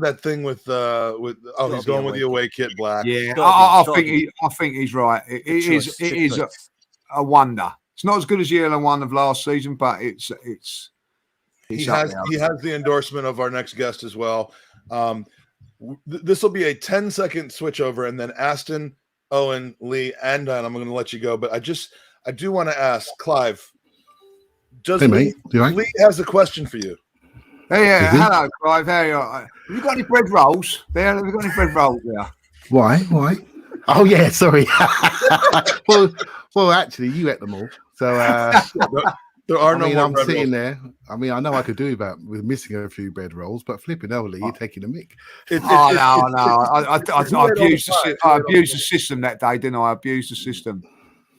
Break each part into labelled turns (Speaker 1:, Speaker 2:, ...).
Speaker 1: that thing with he's going with the away kit black.
Speaker 2: Yeah, I think he's right. It is a wonder. It's not as good as the yellow one of last season, but it's he has
Speaker 1: the endorsement of our next guest as well. This will be a 10-second switch over, and then Aston, Eoin, Lee, and Dan, I'm going to let you go. But I do want to ask Clive. Lee has a question for you.
Speaker 2: Hey, hello, Clive. How are you? Have you got any bread rolls there? Have you got any bread rolls there?
Speaker 3: Why? Oh yeah, sorry. well, actually, you ate them all. So
Speaker 1: there are no more
Speaker 3: I'm
Speaker 1: bread
Speaker 3: sitting
Speaker 1: rolls.
Speaker 3: there. I mean, I know I could do with missing a few bread rolls, but flipping Lee, you're taking a mick.
Speaker 2: No. I abused the system that day, didn't I? I abused the system.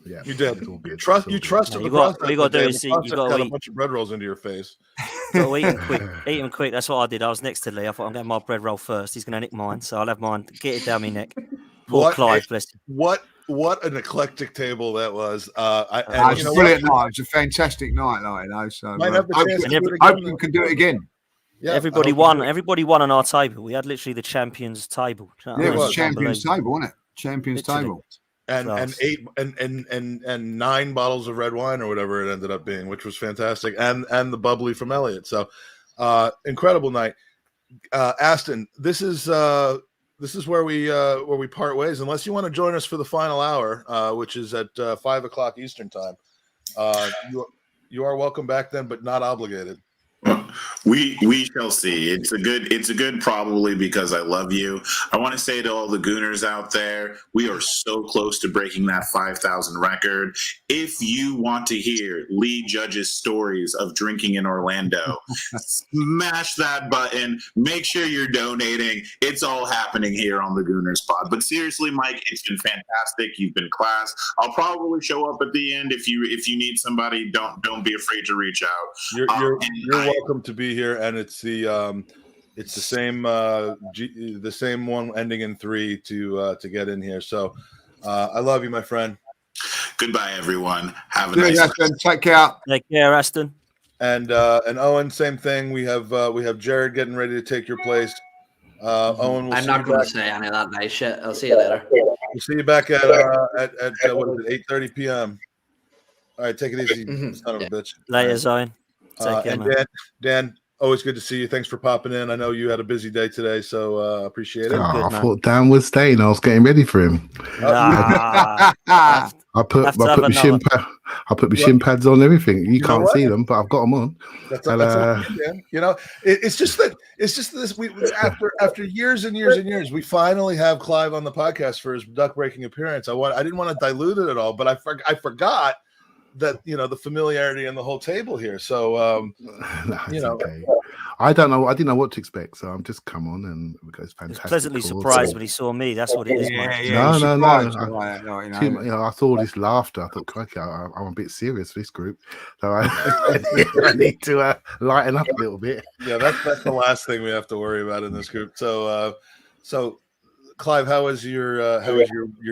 Speaker 3: Yeah,
Speaker 1: you did. You trusted the process.
Speaker 4: You got to do is
Speaker 1: you got a bunch of bread rolls into your face.
Speaker 4: Got to eat them quick. That's what I did. I was next to Lee. I thought I'm getting my bread roll first. He's going to nick mine, so I'll have mine. Get it down my neck. Poor Clive, bless him.
Speaker 1: What an eclectic table that was.
Speaker 2: It was a brilliant night. It was a fantastic night, So hope you can do it again.
Speaker 4: Yeah, everybody won. Everybody won on our table. We had literally the champions table.
Speaker 2: It was champions table, wasn't it? Champions table.
Speaker 1: And 9 bottles of red wine or whatever it ended up being, which was fantastic, and the bubbly from Elliot. So incredible night. Aston, this is where we part ways, unless you want to join us for the final hour, which is at 5:00 Eastern time. You are welcome back then, but not obligated.
Speaker 5: We shall see. It's a good probably, because I love you. I want to say to all the Gooners out there, we are so close to breaking that 5,000 record. If you want to hear Lee Judge's stories of drinking in Orlando, smash that button. Make sure you're donating. It's all happening here on the Gooners Pod. But seriously, Mike, it's been fantastic. You've been class. I'll probably show up at the end if you need somebody. Don't be afraid to reach out.
Speaker 1: You're welcome to be here, and it's the same one ending in 3 to get in here. So I love you, my friend.
Speaker 5: Goodbye, everyone. Have a nice
Speaker 2: Aston. Take care.
Speaker 4: Take care, Aston.
Speaker 1: And Eoin, same thing. We have Jared getting ready to take your place. Eoin,
Speaker 6: I'm not going to say any of that nice shit. I'll see you later.
Speaker 1: We'll see you back at 8:30 p.m. All right, take it easy, son of a bitch.
Speaker 4: Later, Eoin.
Speaker 1: And Dan, always good to see you. Thanks for popping in. I know you had a busy day today, so appreciate it.
Speaker 3: I thought Dan was staying. I was getting ready for him. I put my shin pads on. Everything. You can't see them, but I've got them on.
Speaker 1: That's Dan. It's just this. We after years and years and years, we finally have Clive on the podcast for his duck breaking appearance. I didn't want to dilute it at all, but I forgot that the familiarity and the whole table here. So
Speaker 3: okay. I don't know. I didn't know what to expect, so I'm just come on, and it was fantastic.
Speaker 4: Pleasantly surprised when he saw me. That's what it is.
Speaker 3: No. I saw this laughter. I thought, crikey, I'm a bit serious for this group, so I need to lighten up a little bit.
Speaker 1: Yeah, that's the last thing we have to worry about in this group. So Clive, how is your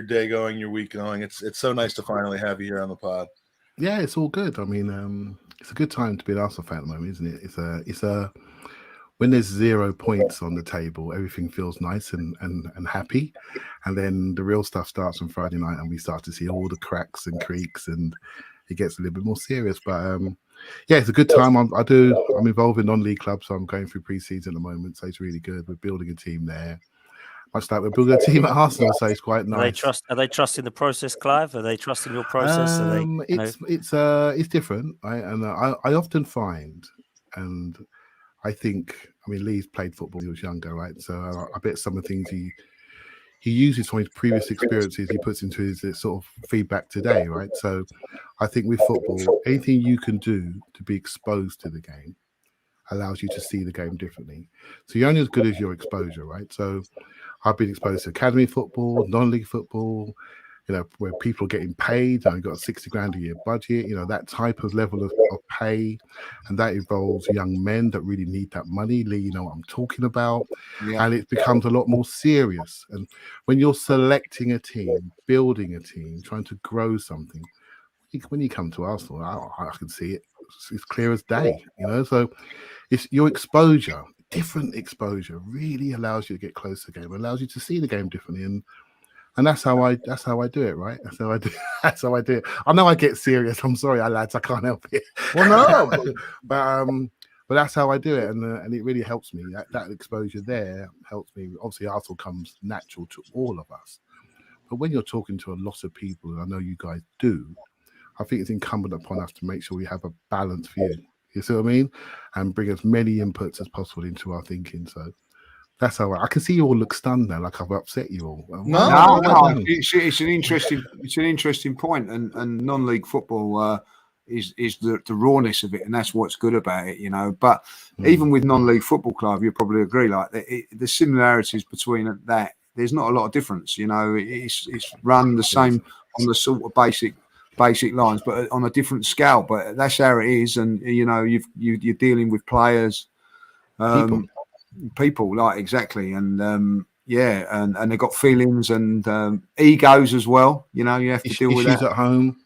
Speaker 1: day going? Your week going? It's so nice to finally have you here on the pod.
Speaker 3: Yeah, it's all good. I mean, it's a good time to be an Arsenal fan at the moment, isn't it? It's a when there's 0 points on the table, everything feels nice and happy, and then the real stuff starts on Friday night, and we start to see all the cracks and creaks, and it gets a little bit more serious. But yeah, it's a good time. I'm involved in non-league clubs, so I'm going through pre-season at the moment, so it's really good. We're building a team there. Much like we're building a team at Arsenal, so it's quite nice.
Speaker 4: Are they trusting the process, Clive? Are they trusting your process?
Speaker 3: It's different, right? And I often find, and I think, Lee's played football when he was younger, right? So I bet some of the things he uses from his previous experiences he puts into his sort of feedback today, right? So I think with football, anything you can do to be exposed to the game allows you to see the game differently. So you're only as good as your exposure, right? So I've been exposed to academy football, non-league football, where people are getting paid. I've got a 60 grand a year budget, that type of level of pay. And that involves young men that really need that money. Lee, you know what I'm talking about. Yeah. And it becomes a lot more serious. And when you're selecting a team, building a team, trying to grow something, when you come to Arsenal, I can see it. It's clear as day, So it's your exposure different exposure really allows you to get close to the game, allows you to see the game differently, and that's how I do it, right? That's how I do. That's how I do it. I know I get serious. I'm sorry, lads. I can't help it.
Speaker 1: Well, no,
Speaker 3: but that's how I do it, and it really helps me. That exposure there helps me. Obviously, Arsenal comes natural to all of us, but when you're talking to a lot of people, and I know you guys do, I think it's incumbent upon us to make sure we have a balanced view. You see what I mean? And bring as many inputs as possible into our thinking. So that's how I can see you all look stunned now, like I've upset you all.
Speaker 2: No. It's an interesting point, and non-league football is the rawness of it, and that's what's good about it, you know. But even with non-league football, Clive, you probably agree, like the similarities between that, there's not a lot of difference, you know. It's run the same on the sort of basic lines, but on a different scale. But that's how it is, and you know, you're dealing with players, people, like exactly, and and they've got feelings and egos as well. You know, you have to deal with that
Speaker 3: at home,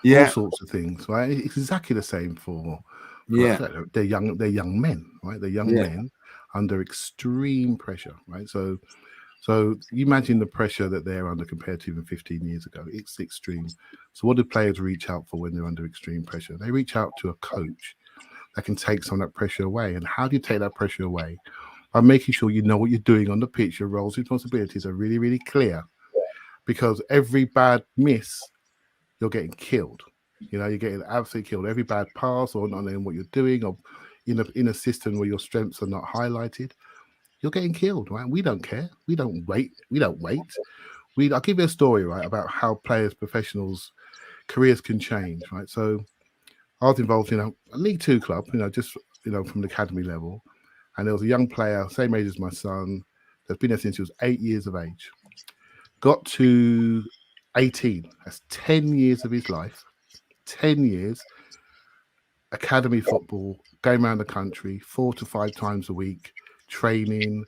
Speaker 3: all sorts of things, right? It's exactly the same for they're young men, right? They're young men under extreme pressure, right? So you imagine the pressure that they're under compared to even 15 years ago. It's extreme. So what do players reach out for when they're under extreme pressure? They reach out to a coach that can take some of that pressure away. And how do you take that pressure away? By making sure you know what you're doing on the pitch. Your roles and responsibilities are really, really clear. Because every bad miss, you're getting killed. You know, you're getting absolutely killed. Every bad pass or not knowing what you're doing, or in a system where your strengths are not highlighted, you're getting killed, right? We don't care. We don't wait. I'll give you a story, right, about how players, professionals, careers can change, right? So I was involved in a League Two club, just from the academy level, and there was a young player, same age as my son, that's been there since he was 8 years of age. Got to 18. That's 10 years of his life. 10 years. Academy football, going around the country 4 to 5 times a week. Training,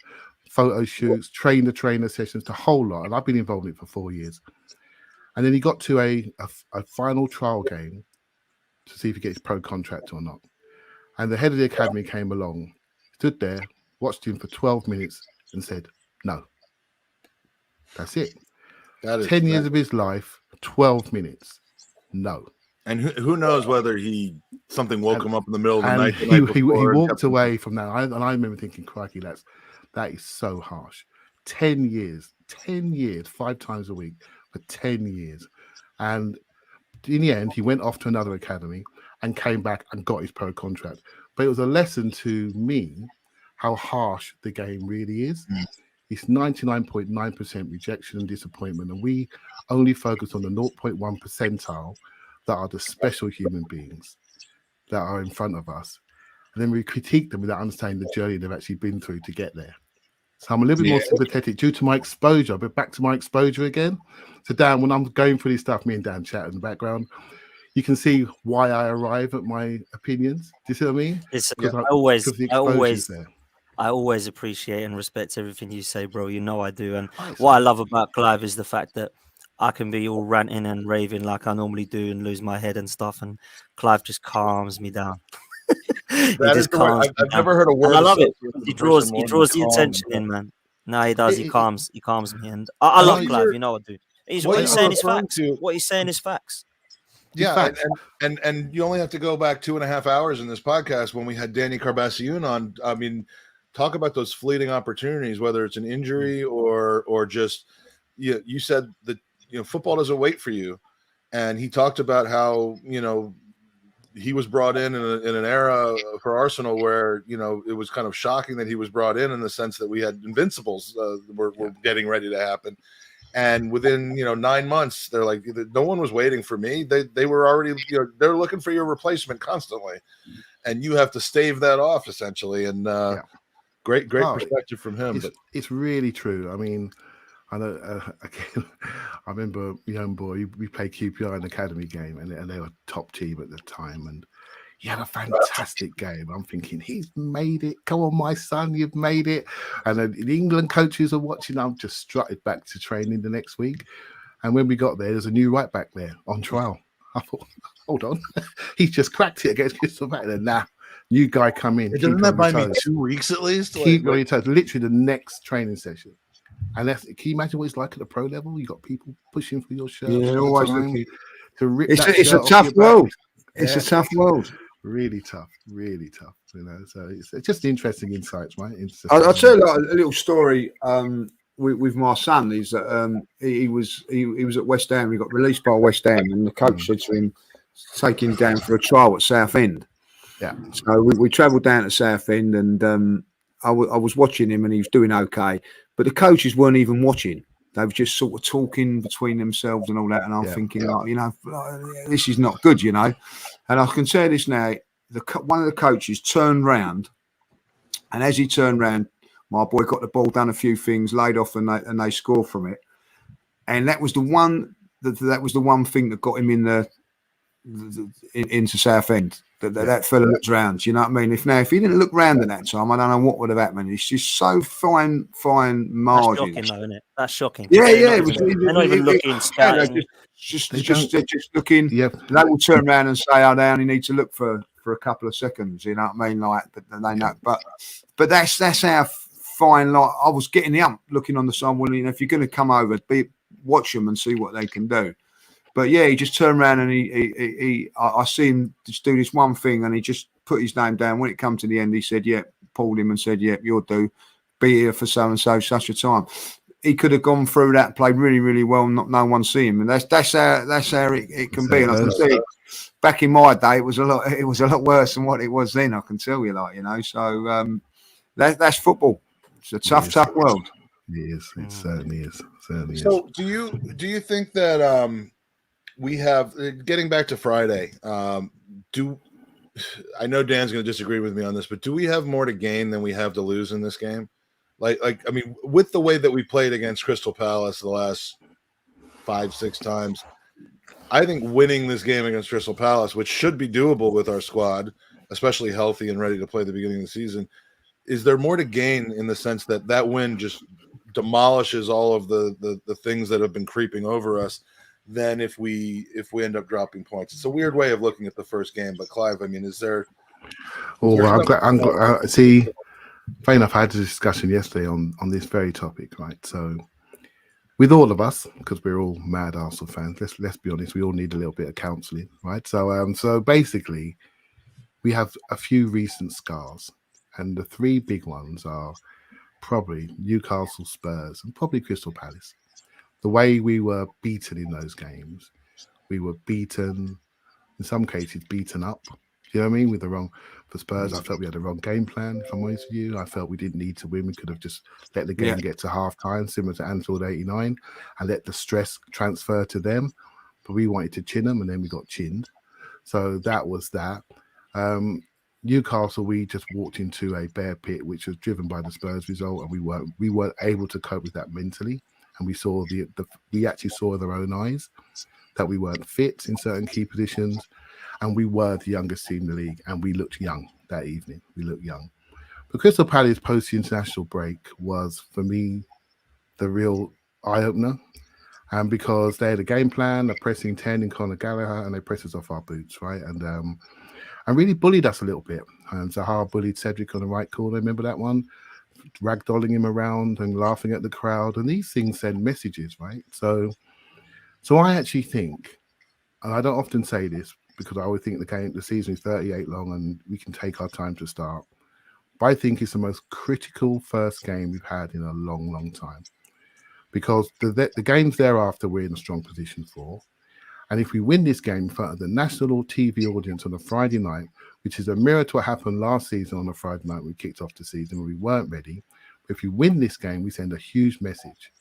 Speaker 3: photo shoots, trainer sessions, the whole lot. And I've been involved in it for 4 years. And then he got to a final trial game to see if he gets pro contract or not. And the head of the academy came along, stood there, watched him for 12 minutes and said, no. That's it. That is 10 years of his life, 12 minutes. No.
Speaker 1: And who knows whether something woke him up in the middle of the night.
Speaker 3: He walked away from that. And I remember thinking, crikey, that is so harsh. 10 years, 5 times a week for 10 years. And in the end, he went off to another academy and came back and got his pro contract. But it was a lesson to me how harsh the game really is. It's 99.9% rejection and disappointment. And we only focus on the 0.1 percentile that are the special human beings that are in front of us. And then we critique them without understanding the journey they've actually been through to get there. So I'm a little bit more sympathetic due to my exposure, but back to my exposure again. So Dan, when I'm going through this stuff, me and Dan chat in the background, you can see why I arrive at my opinions. Do you see what I mean?
Speaker 4: I always appreciate and respect everything you say, bro. You know I do. And what I love about Clive is the fact that I can be all ranting and raving like I normally do and lose my head and stuff, and Clive just calms me down.
Speaker 1: I've never heard a word.
Speaker 4: And I love it. He draws the attention in, man. No, he does. He calms me, and I love Clive. You know I do. What he's saying is facts. What he's saying is facts.
Speaker 1: Yeah, and you only have to go back 2.5 hours in this podcast when we had Danny Carbassione on. I mean, talk about those fleeting opportunities, whether it's an injury or just you said that football doesn't wait for you, and he talked about how he was brought in an era for Arsenal where it was kind of shocking that he was brought in the sense that we had invincibles were getting ready to happen. And within 9 months, they're like, no one was waiting for me. They were already they're looking for your replacement constantly, and you have to stave that off essentially. And great perspective from him.
Speaker 3: It's really true. I mean, I know. Again, I remember young boy. We played QPR in the academy game, and they were top team at the time, and he had a fantastic game. I'm thinking, he's made it. Come on, my son, you've made it. And then the England coaches are watching. I'm just strutted back to training the next week. And when we got there's a new right back there on trial. I thought, hold on, he's just cracked it against Crystal Palace. Nah, New guy come in.
Speaker 1: Doesn't that buy me 2 weeks at least?
Speaker 3: Keep on your toes. Literally the next training session. And can you imagine what it's like at the pro level? You got people pushing for your shirt.
Speaker 2: Yeah, always looking.
Speaker 3: To rip
Speaker 2: it's a tough world. It's a tough world.
Speaker 3: Really tough. You know, so it's just interesting insights, right?
Speaker 2: I'll tell you a little story. With my son is that he was at West Ham. He got released by West Ham, and the coach said to him, "Take him down for a trial at Southend."
Speaker 3: Yeah.
Speaker 2: So we travelled down to Southend, and I was watching him, and he was doing okay. But the coaches weren't even watching. They were just sort of talking between themselves and all that. And I'm thinking, like, you know, this is not good, you know. And I can tell this now. One of the coaches turned round, and as he turned round, my boy got the ball, done a few things, laid off, and they scored from it. And that was the one thing that got him into Southend. That fella looks round. You know what I mean? If he didn't look round at that time, I don't know what would have happened. It's just so fine margins.
Speaker 4: That's shocking, though, isn't it? That's shocking.
Speaker 2: Yeah.
Speaker 4: They're not even looking.
Speaker 2: They're just looking.
Speaker 3: Yeah.
Speaker 2: They will turn around and say, "Oh, they only need to look for a couple of seconds." You know what I mean? Like, but they know. But that's how fine. Like, I was getting the ump looking on the side. Well, you know, if you're going to come over, watch them and see what they can do. But yeah, he just turned around and I see him just do this one thing, and he just put his name down. When it come to the end, he said, "Yeah," pulled him and said, "Yeah, you'll do. Be here for so and so such a time." He could have gone through that, played really, really well, no one see him, and that's how it can be. And I can see back in my day, it was a lot worse than what it was then. I can tell you, like, you know. So that's football. It's a tough world.
Speaker 3: It is. It certainly is.
Speaker 1: So do you think that we have, getting back to Friday, I know Dan's going to disagree with me on this, but do we have more to gain than we have to lose in this game? Like I mean, with the way that we played against Crystal Palace the last 5-6 times, I think winning this game against Crystal Palace, which should be doable with our squad, especially healthy and ready to play at the beginning of the season, is there more to gain in the sense that win just demolishes all of the things that have been creeping over us than if we end up dropping points? It's a weird way of looking at the first game, but Clive, I mean, is there?
Speaker 3: See, funny enough, I had a discussion yesterday on this very topic, right? So, with all of us, because we're all mad Arsenal fans, let's be honest, we all need a little bit of counselling, right? So basically, we have a few recent scars, and the three big ones are probably Newcastle, Spurs, and probably Crystal Palace. The way we were beaten in those games, we were beaten, in some cases, beaten up. You know what I mean? For Spurs, I felt we had the wrong game plan, if I'm honest with you. I felt we didn't need to win. We could have just let the game get to half time, similar to Anfield 89, and let the stress transfer to them. But we wanted to chin them, and then we got chinned. So that was that. Newcastle, we just walked into a bear pit, which was driven by the Spurs result, and we weren't able to cope with that mentally. And we saw we actually saw with our own eyes that we weren't fit in certain key positions, and we were the youngest team in the league, and we looked young that evening. We looked young. But Crystal Palace post the international break was, for me, the real eye-opener. And because they had a game plan, a pressing 10 in Conor Gallagher, and they pressed us off our boots, right? And really bullied us a little bit. And Zaha bullied Cedric on the right corner. Remember that one? Ragdolling him around and laughing at the crowd. And these things send messages, right? So I actually think, and I don't often say this because I always think the season is 38 long and we can take our time to start. But I think it's the most critical first game we've had in a long, long time. Because the games thereafter we're in a strong position for. And if we win this game in front of the national TV audience on a Friday night, which is a mirror to what happened last season on a Friday night when we kicked off the season when we weren't ready. But if we win this game, we send a huge message.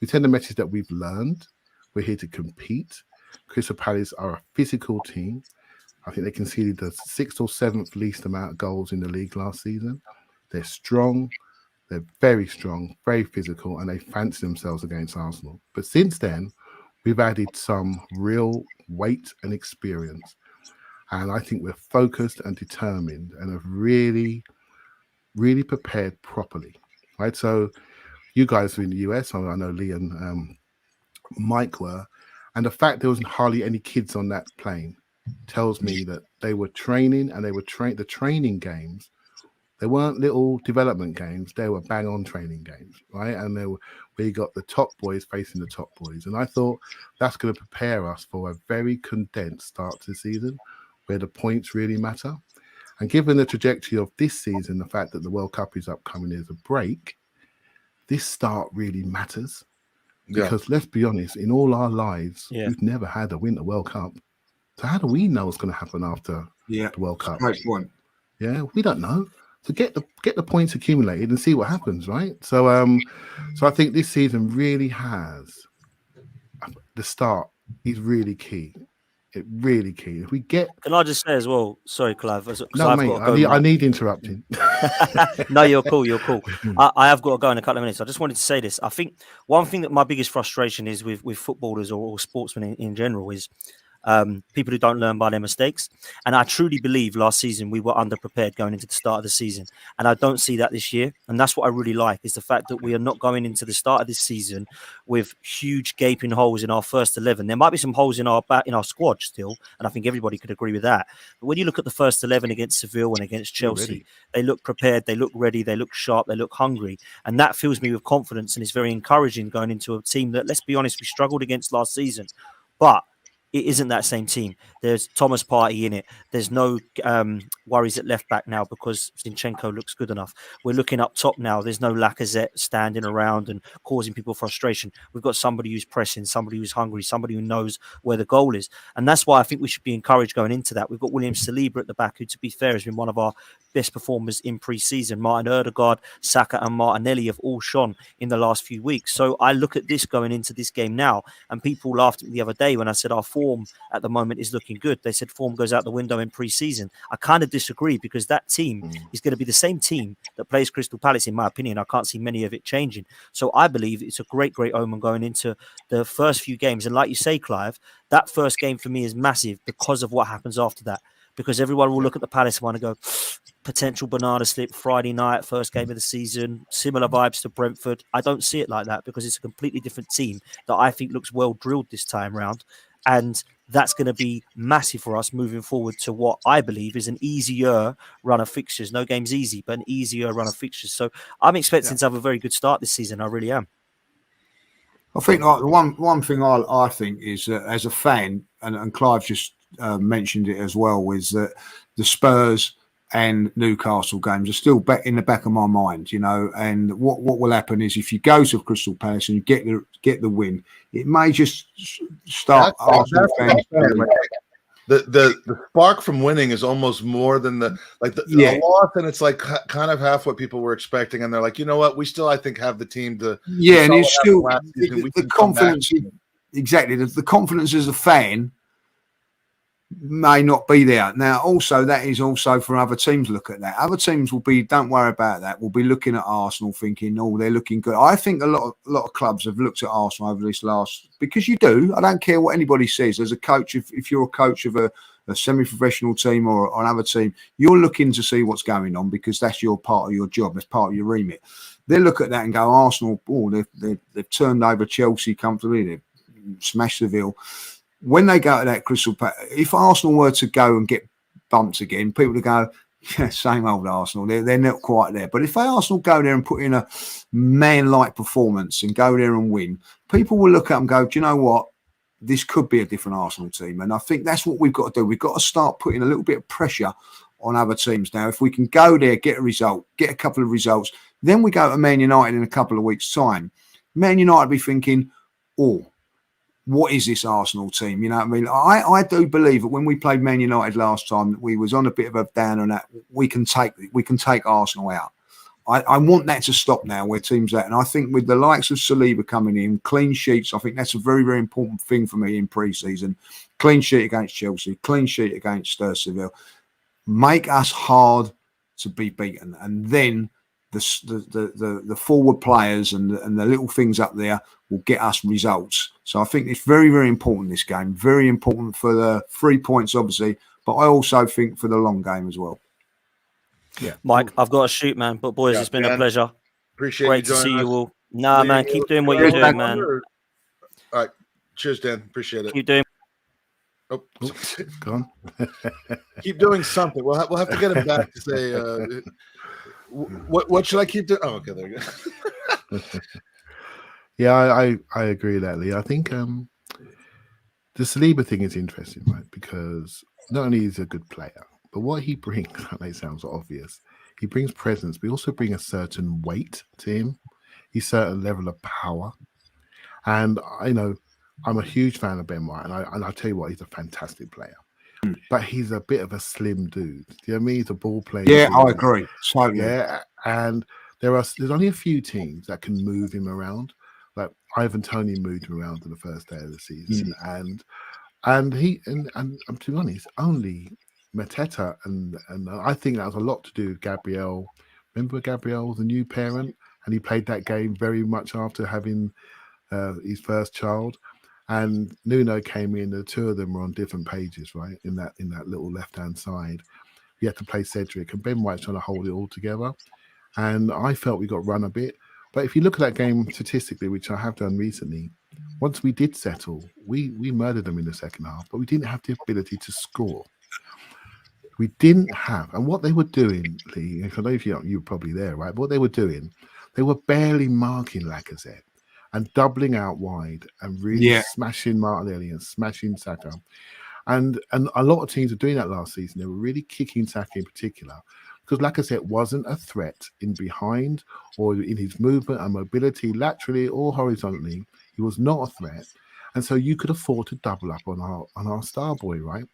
Speaker 3: We send a message that we've learned. We're here to compete. Crystal Palace are a physical team. I think they conceded the 6th or 7th least amount of goals in the league last season. They're strong. They're very strong, very physical, and they fancy themselves against Arsenal. But since then, we've added some real weight and experience. And I think we're focused and determined and have really, really prepared properly, right? So you guys are in the US. I know Lee and Mike were. And the fact there wasn't hardly any kids on that plane tells me that they were training, and they were the training games. They weren't little development games. They were bang on training games, right? And we got the top boys facing the top boys. And I thought that's going to prepare us for a very condensed start to the season where the points really matter. And given the trajectory of this season, the fact that the World Cup is upcoming as a break, this start really matters. Because let's be honest, in all our lives, we've never had a Winter World Cup. So how do we know what's going to happen after the World Cup?
Speaker 2: Great point.
Speaker 3: Yeah, we don't know. So get the points accumulated and see what happens, right? So so I think this season really has the start is really key. It really key. If we get,
Speaker 4: can I just say as well? Sorry, Clive.
Speaker 3: No, mate. I need interrupting.
Speaker 4: No, you're cool. You're cool. I have got to go in a couple of minutes. I just wanted to say this. I think one thing that my biggest frustration is with footballers or sportsmen in general is people who don't learn by their mistakes. And I truly believe last season we were underprepared going into the start of the season. And I don't see that this year. And that's what I really like, is the fact that we are not going into the start of this season with huge gaping holes in our first 11. There might be some holes in our squad still, and I think everybody could agree with that. But when you look at the first 11 against Seville and against Chelsea, they look prepared, they look ready, they look sharp, they look hungry. And that fills me with confidence, and it's very encouraging going into a team that, let's be honest, we struggled against last season. But it isn't that same team. There's Thomas Partey in it. There's no worries at left back now because Zinchenko looks good enough. We're looking up top now. There's no Lacazette standing around and causing people frustration. We've got somebody who's pressing, somebody who's hungry, somebody who knows where the goal is. And that's why I think we should be encouraged going into that. We've got William Saliba at the back, who, to be fair, has been one of our best performers in pre-season. Martin Odegaard, Saka and Martinelli have all shone in the last few weeks. So I look at this going into this game now, and people laughed at me the other day when I said our form at the moment is looking good. They said form goes out the window in pre-season. I kind of disagree, because that team is going to be the same team that plays Crystal Palace, in my opinion. I can't see many of it changing. So I believe it's a great omen going into the first few games. And like you say, Clive, that first game for me is massive because of what happens after that. Because everyone will look at the Palace one and go, potential banana slip Friday night, first game of the season, similar vibes to Brentford. I don't see it like that, because it's a completely different team that I think looks well drilled this time round. And that's going to be massive for us moving forward to what I believe is an easier run of fixtures. No game's easy, but an easier run of fixtures. So I'm expecting to have a very good start this season. I really am.
Speaker 2: I think like, one thing I think is as a fan, and Clive just mentioned it as well, was that the Spurs and Newcastle games are still back in the back of my mind, you know. And what will happen is, if you go to Crystal Palace and you get the win, it may just start.
Speaker 1: The spark from winning is almost more than the loss, and it's like kind of half what people were expecting, and they're like, you know what, we still, I think, have the team to
Speaker 2: and it's still the confidence. Exactly, the confidence as a fan may not be there. Now, also, that is also for other teams to look at that. Other teams will be, don't worry about that. We'll be looking at Arsenal thinking, oh, they're looking good. I think a lot of clubs have looked at Arsenal over this last, because you do. I don't care what anybody says. As a coach, if you're a coach of a semi-professional team or another team, you're looking to see what's going on, because that's your part of your job. That's part of your remit. They look at that and go, Arsenal, they've turned over Chelsea comfortably. They've smashed Seville. When they go to that Crystal Palace, if Arsenal were to go and get bumped again, people would go, yeah, same old Arsenal. They're not quite there. But if Arsenal go there and put in a man-like performance and go there and win, people will look up and go, do you know what? This could be a different Arsenal team. And I think that's what we've got to do. We've got to start putting a little bit of pressure on other teams now. If we can go there, get a result, get a couple of results, then we go to Man United in a couple of weeks' time. Man United will be thinking, oh, what is this Arsenal team? You know what I mean? I do believe that when we played Man United last time, we was on a bit of a down on that. We can take Arsenal out. I want that to stop now, where teams at. And I think with the likes of Saliba coming in, clean sheets, I think that's a very, very important thing for me in pre-season. Clean sheet against Chelsea, clean sheet against Seville. Make us hard to be beaten. And then the forward players and the little things up there will get us results. So I think it's very, very important, this game. Very important for the 3 points, obviously, but I also think for the long game as well.
Speaker 3: Yeah,
Speaker 4: Mike, I've got to shoot, man. But boys, it's been a pleasure.
Speaker 1: Appreciate
Speaker 4: Great to see you all. Nah, man, keep doing what you're doing, man.
Speaker 1: All right, cheers, Dan. Appreciate it.
Speaker 4: Keep doing.
Speaker 1: Oh,
Speaker 3: Go on.
Speaker 1: keep doing something. We'll have to get him back to say what should I keep doing? Oh, okay, there you go.
Speaker 3: Yeah, I agree with that, Lee. I think the Saliba thing is interesting, right? Because not only is he a good player, but what he brings, it sounds obvious, he brings presence, but he also brings a certain weight to him, a certain level of power. And I know I'm a huge fan of Ben White, and I tell you what, he's a fantastic player. But he's a bit of a slim dude. Do you know what I mean? He's a ball player.
Speaker 2: Yeah, I agree. Totally.
Speaker 3: Yeah, and there's only a few teams that can move him around. Like Ivan Toney moved him around in the first day of the season, and to be honest, only Mateta and I think that was a lot to do with Gabriel. Remember, Gabriel was a new parent, and he played that game very much after having his first child. And Nuno came in. The two of them were on different pages, right? In that little left-hand side, you had to play Cedric, and Ben White's trying to hold it all together. And I felt we got run a bit. But if you look at that game statistically, which I have done recently, once we did settle, we murdered them in the second half, but we didn't have the ability to score. We didn't have, and what they were doing, Lee, I know if you were probably there, right? But what they were doing, they were barely marking Lacazette and doubling out wide and really smashing Martinelli and smashing Saka. And a lot of teams were doing that last season. They were really kicking Saka in particular because Lacazette wasn't a threat in behind or in his movement and mobility laterally or horizontally. He was not a threat. And so you could afford to double up on our star boy, right?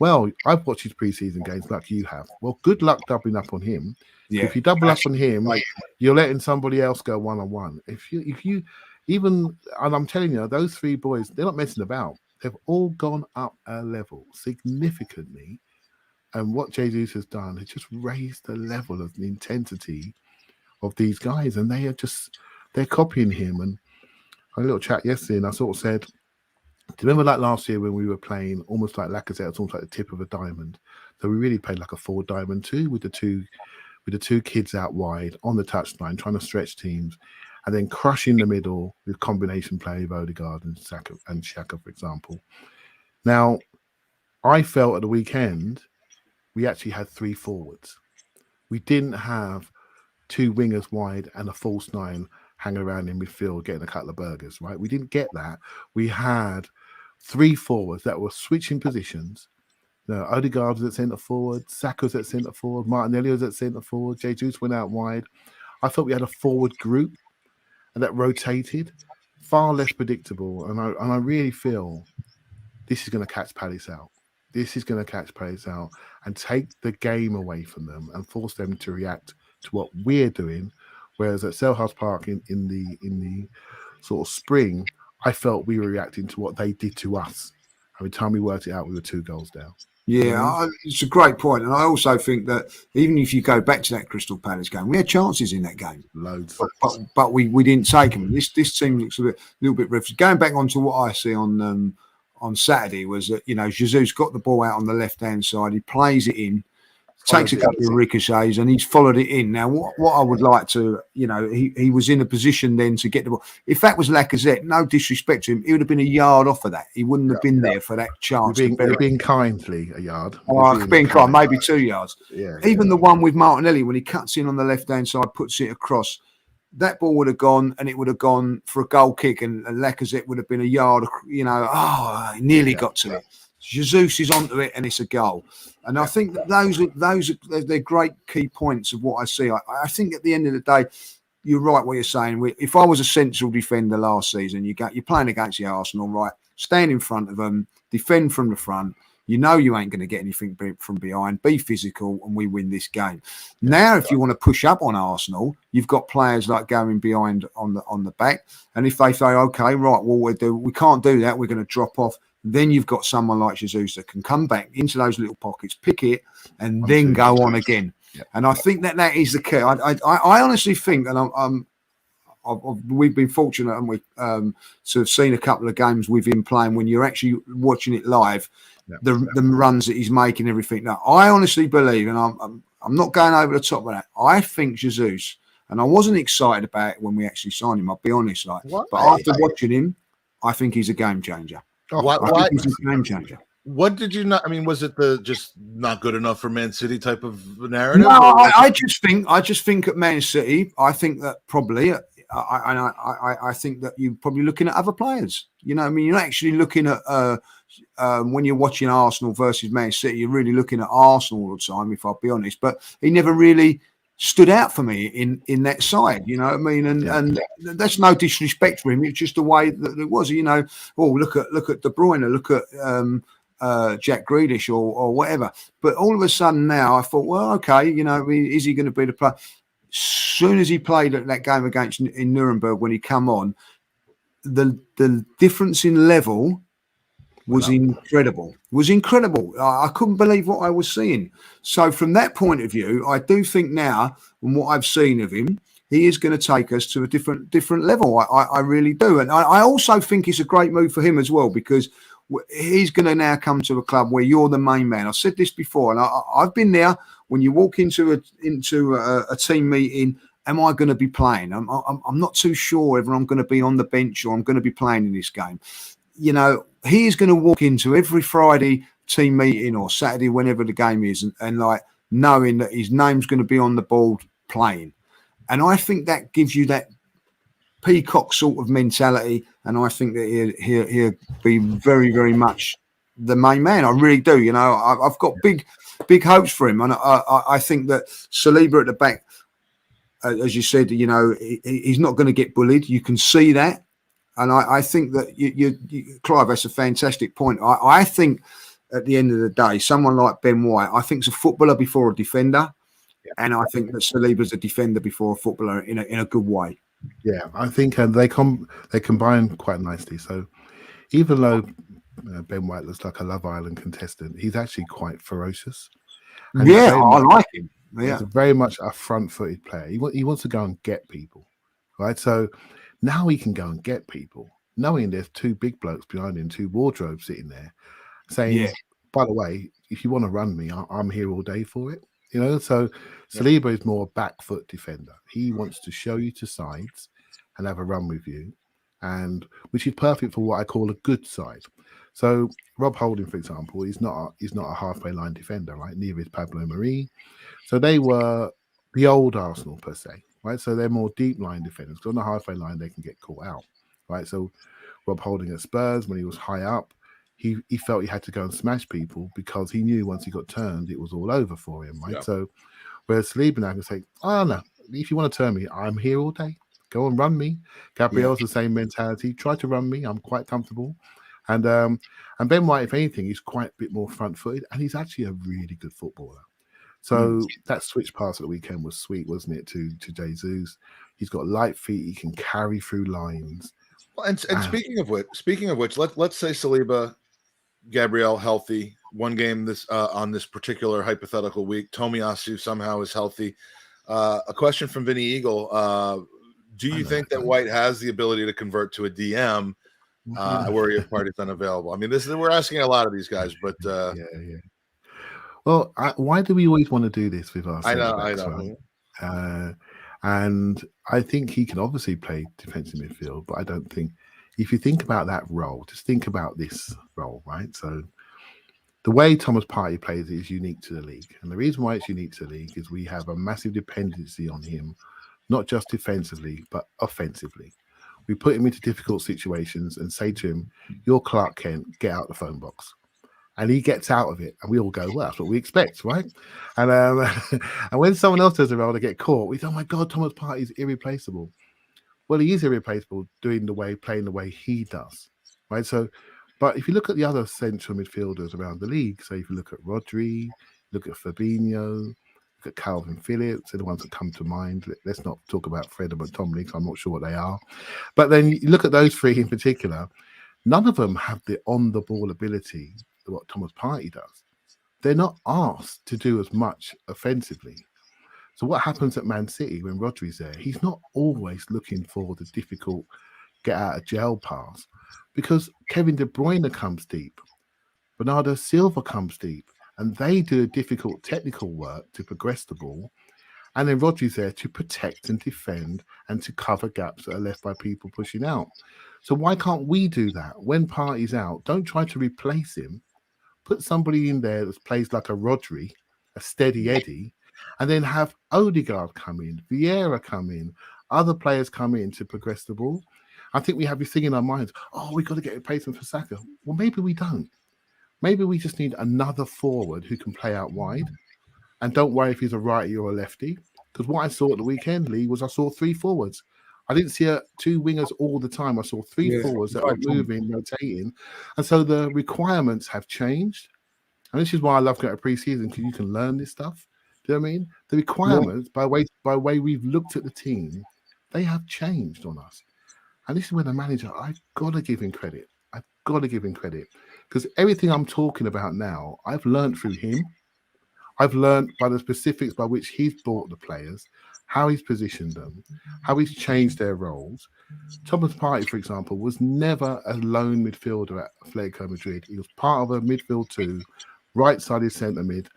Speaker 3: Well, I've watched his preseason games like you have. Well, good luck doubling up on him. Yeah. If you double up on him, you're letting somebody else go one-on-one. If you even, and I'm telling you, those three boys, they're not messing about. They've all gone up a level significantly. And what Jesus has done has just raised the level of the intensity of these guys. And they're copying him. And I had a little chat yesterday, and I sort of said, do you remember like last year when we were playing almost like Lacazette, it's almost like the tip of a diamond. So we really played like a forward diamond too, with the two kids out wide on the touchline, trying to stretch teams. And then crushing the middle with combination play of Odegaard and Xhaka, for example. Now, I felt at the weekend, we actually had three forwards. We didn't have two wingers wide and a false nine hanging around in midfield getting a couple of burgers, right? We didn't get that. We had three forwards that were switching positions. Odegaard was at centre forward, Saka was at centre forward, Martinelli was at centre forward, Jesus went out wide. I thought we had a forward group that rotated, far less predictable. And I really feel this is going to catch Palace out. This is going to catch Palace out and take the game away from them and force them to react to what we're doing. Whereas at Selhurst Park in the sort of spring, I felt we were reacting to what they did to us. Every time we worked it out, we were 2 goals down.
Speaker 2: Yeah, it's a great point. And I also think that even if you go back to that Crystal Palace game, we had chances in that game.
Speaker 3: Loads.
Speaker 2: But we didn't take them. This team looks a little bit riffed. Going back onto what I see on Saturday was that, Jesus got the ball out on the left-hand side. He plays it in, takes a couple of ricochets, and he's followed it in. Now, what I would like to, he was in a position then to get the ball. If that was Lacazette, no disrespect to him, he would have been a yard off of that. He wouldn't have been there for that chance.
Speaker 3: Being kindly a yard.
Speaker 2: Being kind, maybe 2 yards.
Speaker 3: Yeah.
Speaker 2: Even the one with Martinelli, when he cuts in on the left-hand side, puts it across, that ball would have gone, and it would have gone for a goal kick, and Lacazette would have been a yard, he nearly got to it. Jesus is onto it, and it's a goal. And I think that they're great key points of what I see. I think at the end of the day, you're right what you're saying. If I was a central defender last season, you're playing against the Arsenal, right? Stand in front of them, defend from the front. You know you ain't going to get anything from behind. Be physical, and we win this game. Now, if you want to push up on Arsenal, you've got players like going behind on the back. And if they say, okay, right, well, we can't do that, we're going to drop off. Then you've got someone like Jesus that can come back into those little pockets, pick it, and then go on again. Yeah. And I think that is the key. I honestly think, and we've been fortunate, and we to have seen a couple of games with him playing. When you're actually watching it live, the runs that he's making, everything. Now, I honestly believe, and I'm not going over the top of that. I think Jesus, and I wasn't excited about it when we actually signed him. I'll be honest, but after watching him, I think he's a game changer.
Speaker 1: Why?
Speaker 2: He's a game changer.
Speaker 1: What did you not? I mean, was it the just not good enough for Man City type of narrative?
Speaker 2: No, I just think at Man City, I think that probably, I think that you're probably looking at other players. You know, I mean, you're actually looking at when you're watching Arsenal versus Man City, you're really looking at Arsenal all the time, if I'll be honest. But he never really stood out for me in that side, you know what I mean? And that's no disrespect for him. It's just the way that it was, you know. Oh, look at De Bruyne, look at Jack Grealish or whatever. But all of a sudden now I thought, well, okay, you know, is he going to be the player? As soon as he played at that game against in Nuremberg, when he come on, the difference in level was incredible. I couldn't believe what I was seeing. So from that point of view, I do think now, from what I've seen of him, he is going to take us to a different level. I really do. And I also think it's a great move for him as well, because he's going to now come to a club where you're the main man. I've said this before, and I've been there. When you walk into a team meeting, am I going to be playing? I'm not too sure whether I'm going to be on the bench or I'm going to be playing in this game. You know, he is going to walk into every Friday team meeting or Saturday, whenever the game is, and like knowing that his name's going to be on the board playing. And I think that gives you that peacock sort of mentality, and I think that he'll be very, very much the main man. I really do. You know, I've got big hopes for him, and I think that Saliba at the back, as you said, you know, he's not going to get bullied. You can see that, and I think that you Clive, that's a fantastic point. I think at the end of the day, someone like Ben White, I think is a footballer before a defender, and I think that Saliba's a defender before a footballer in a good way.
Speaker 3: Yeah, I think they combine quite nicely. So even though Ben White looks like a Love Island contestant, he's actually quite ferocious. And
Speaker 2: I like him. Yeah,
Speaker 3: he's very much a front-footed player. He wants to go and get people, right? So now he can go and get people, knowing there's two big blokes behind him, two wardrobes sitting there, saying, by the way, if you want to run me, I'm here all day for it. You know, so Saliba is more a back foot defender. He wants to show you to sides and have a run with you, and which is perfect for what I call a good side. So Rob Holding, for example, is not a halfway line defender, right? Neither is Pablo Mari. So they were the old Arsenal per se, right? So they're more deep line defenders. Because on the halfway line, they can get caught out, right? So Rob Holding at Spurs, when he was high up, he felt he had to go and smash people because he knew once he got turned, it was all over for him, right? Yeah. So whereas Saliba now can say, oh, no, if you want to turn me, I'm here all day. Go and run me. Gabriel's the same mentality. Try to run me. I'm quite comfortable. And Ben White, if anything, is quite a bit more front-footed, and he's actually a really good footballer. So that switch pass at the weekend was sweet, wasn't it, to Jesus? He's got light feet. He can carry through lines.
Speaker 1: Well, and speaking of which, let's say Saliba, Gabriel healthy, one game this on this particular hypothetical week. Tomiyasu somehow is healthy. A question from Vinny Eagle: do you think that White has the ability to convert to a DM? Where your party's unavailable. I mean, we're asking a lot of these guys, but
Speaker 3: yeah. Well, why do we always want to do this with us?
Speaker 1: I know.
Speaker 3: Right? And I think he can obviously play defensive midfield, but I don't think. If you think about that role, just think about this role, right? So the way Thomas Partey plays is unique to the league. And the reason why it's unique to the league is we have a massive dependency on him, not just defensively, but offensively. We put him into difficult situations and say to him, you're Clark Kent, get out the phone box. And he gets out of it. And we all go, well, that's what we expect, right? And and when someone else does a role to get caught, we say, oh my God, Thomas Partey is irreplaceable. Well, he is irreplaceable playing the way he does, right? So, but if you look at the other central midfielders around the league, so if you look at Rodri, look at Fabinho, look at Calvin Phillips, they're the ones that come to mind. Let's not talk about Fred and McTominay, because I'm not sure what they are. But then you look at those three in particular, none of them have the on-the-ball ability that what Thomas Partey does. They're not asked to do as much offensively. So what happens at Man City when Rodri's there? He's not always looking for the difficult get-out-of-jail pass, because Kevin De Bruyne comes deep, Bernardo Silva comes deep, and they do difficult technical work to progress the ball. And then Rodri's there to protect and defend and to cover gaps that are left by people pushing out. So why can't we do that? When Partey's out, don't try to replace him. put somebody in there that plays like a Rodri, a steady Eddie, and then have Odegaard come in, Vieira come in, other players come in to progress the ball. I think we have this thing in our minds, we've got to get a replacement for Saka. Well, maybe we don't. Maybe we just need another forward who can play out wide. And don't worry if he's a righty or a lefty. Because what I saw at the weekend, Lee, was I saw 3 forwards. I didn't see 2 wingers all the time. I saw 3 forwards that were moving, rotating. And so the requirements have changed. And this is why I love going to pre-season, because you can learn this stuff. Do you know what I mean? The requirements, by way we've looked at the team, they have changed on us. And this is where the manager, I've got to give him credit. I've got to give him credit. Because everything I'm talking about now, I've learned through him. I've learned by the specifics by which he's brought the players, how he's positioned them, how he's changed their roles. Thomas Partey, for example, was never a lone midfielder at Atletico Madrid. He was part of a midfield 2, right-sided centre mid,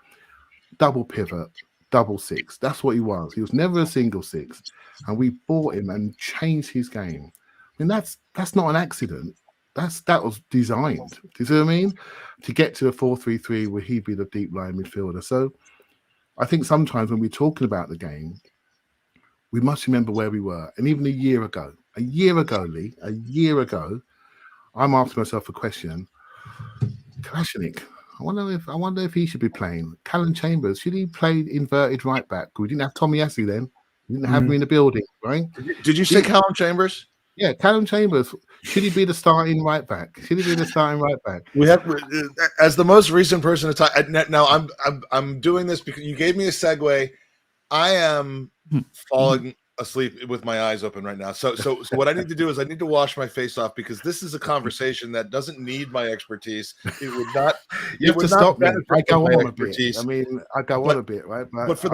Speaker 3: double pivot, double 6. That's what he was. He was never a single 6. And we bought him and changed his game. I mean, that's not an accident. That was designed. Do you see what I mean? To get to a 4-3-3 where he'd be the deep line midfielder. So I think sometimes when we're talking about the game, we must remember where we were. And even a year ago, Lee, I'm asking myself a question. Kalashnik, I wonder if he should be playing. Callum Chambers, should he play inverted right back? We didn't have Tomiyasu then. We didn't have him in the building, right?
Speaker 1: Did you say Callum Chambers?
Speaker 3: Yeah, Callum Chambers. Should he be the starting right back? We
Speaker 1: have, as the most recent person to talk. Now I'm doing this because you gave me a segue. I am falling asleep with my eyes open right now. So what I need to do is I need to wash my face off, because this is a conversation that doesn't need my expertise. It would not.
Speaker 3: You have to stop me. I go on a bit. I mean, I go on a bit, right?
Speaker 1: But for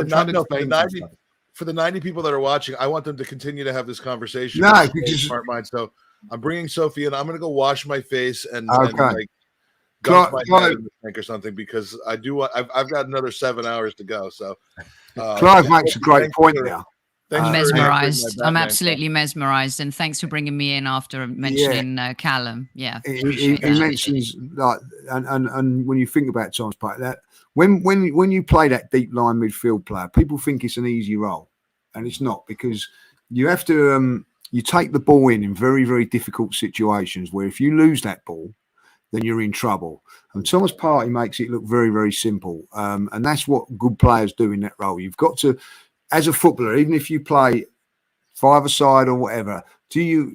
Speaker 1: the 90 people that are watching, I want them to continue to have this conversation.
Speaker 2: No,
Speaker 1: smart mind. So I'm bringing Sophie, and I'm going to go wash my face and
Speaker 2: Clive,
Speaker 1: dunk my head in the sink or something, because I do. I've got another 7 hours to go. So
Speaker 2: Clive makes a great point there.
Speaker 7: I'm mesmerized. I'm absolutely mesmerized, and thanks for bringing me in after mentioning Callum. Yeah,
Speaker 2: he mentions like, and when you think about Thomas Partey, that when you play that deep line midfield player, people think it's an easy role, and it's not, because you have to you take the ball in very, very difficult situations where if you lose that ball, then you're in trouble. And Thomas Partey makes it look very, very simple, and that's what good players do in that role. You've got to, as a footballer, even if you play 5-a-side or whatever,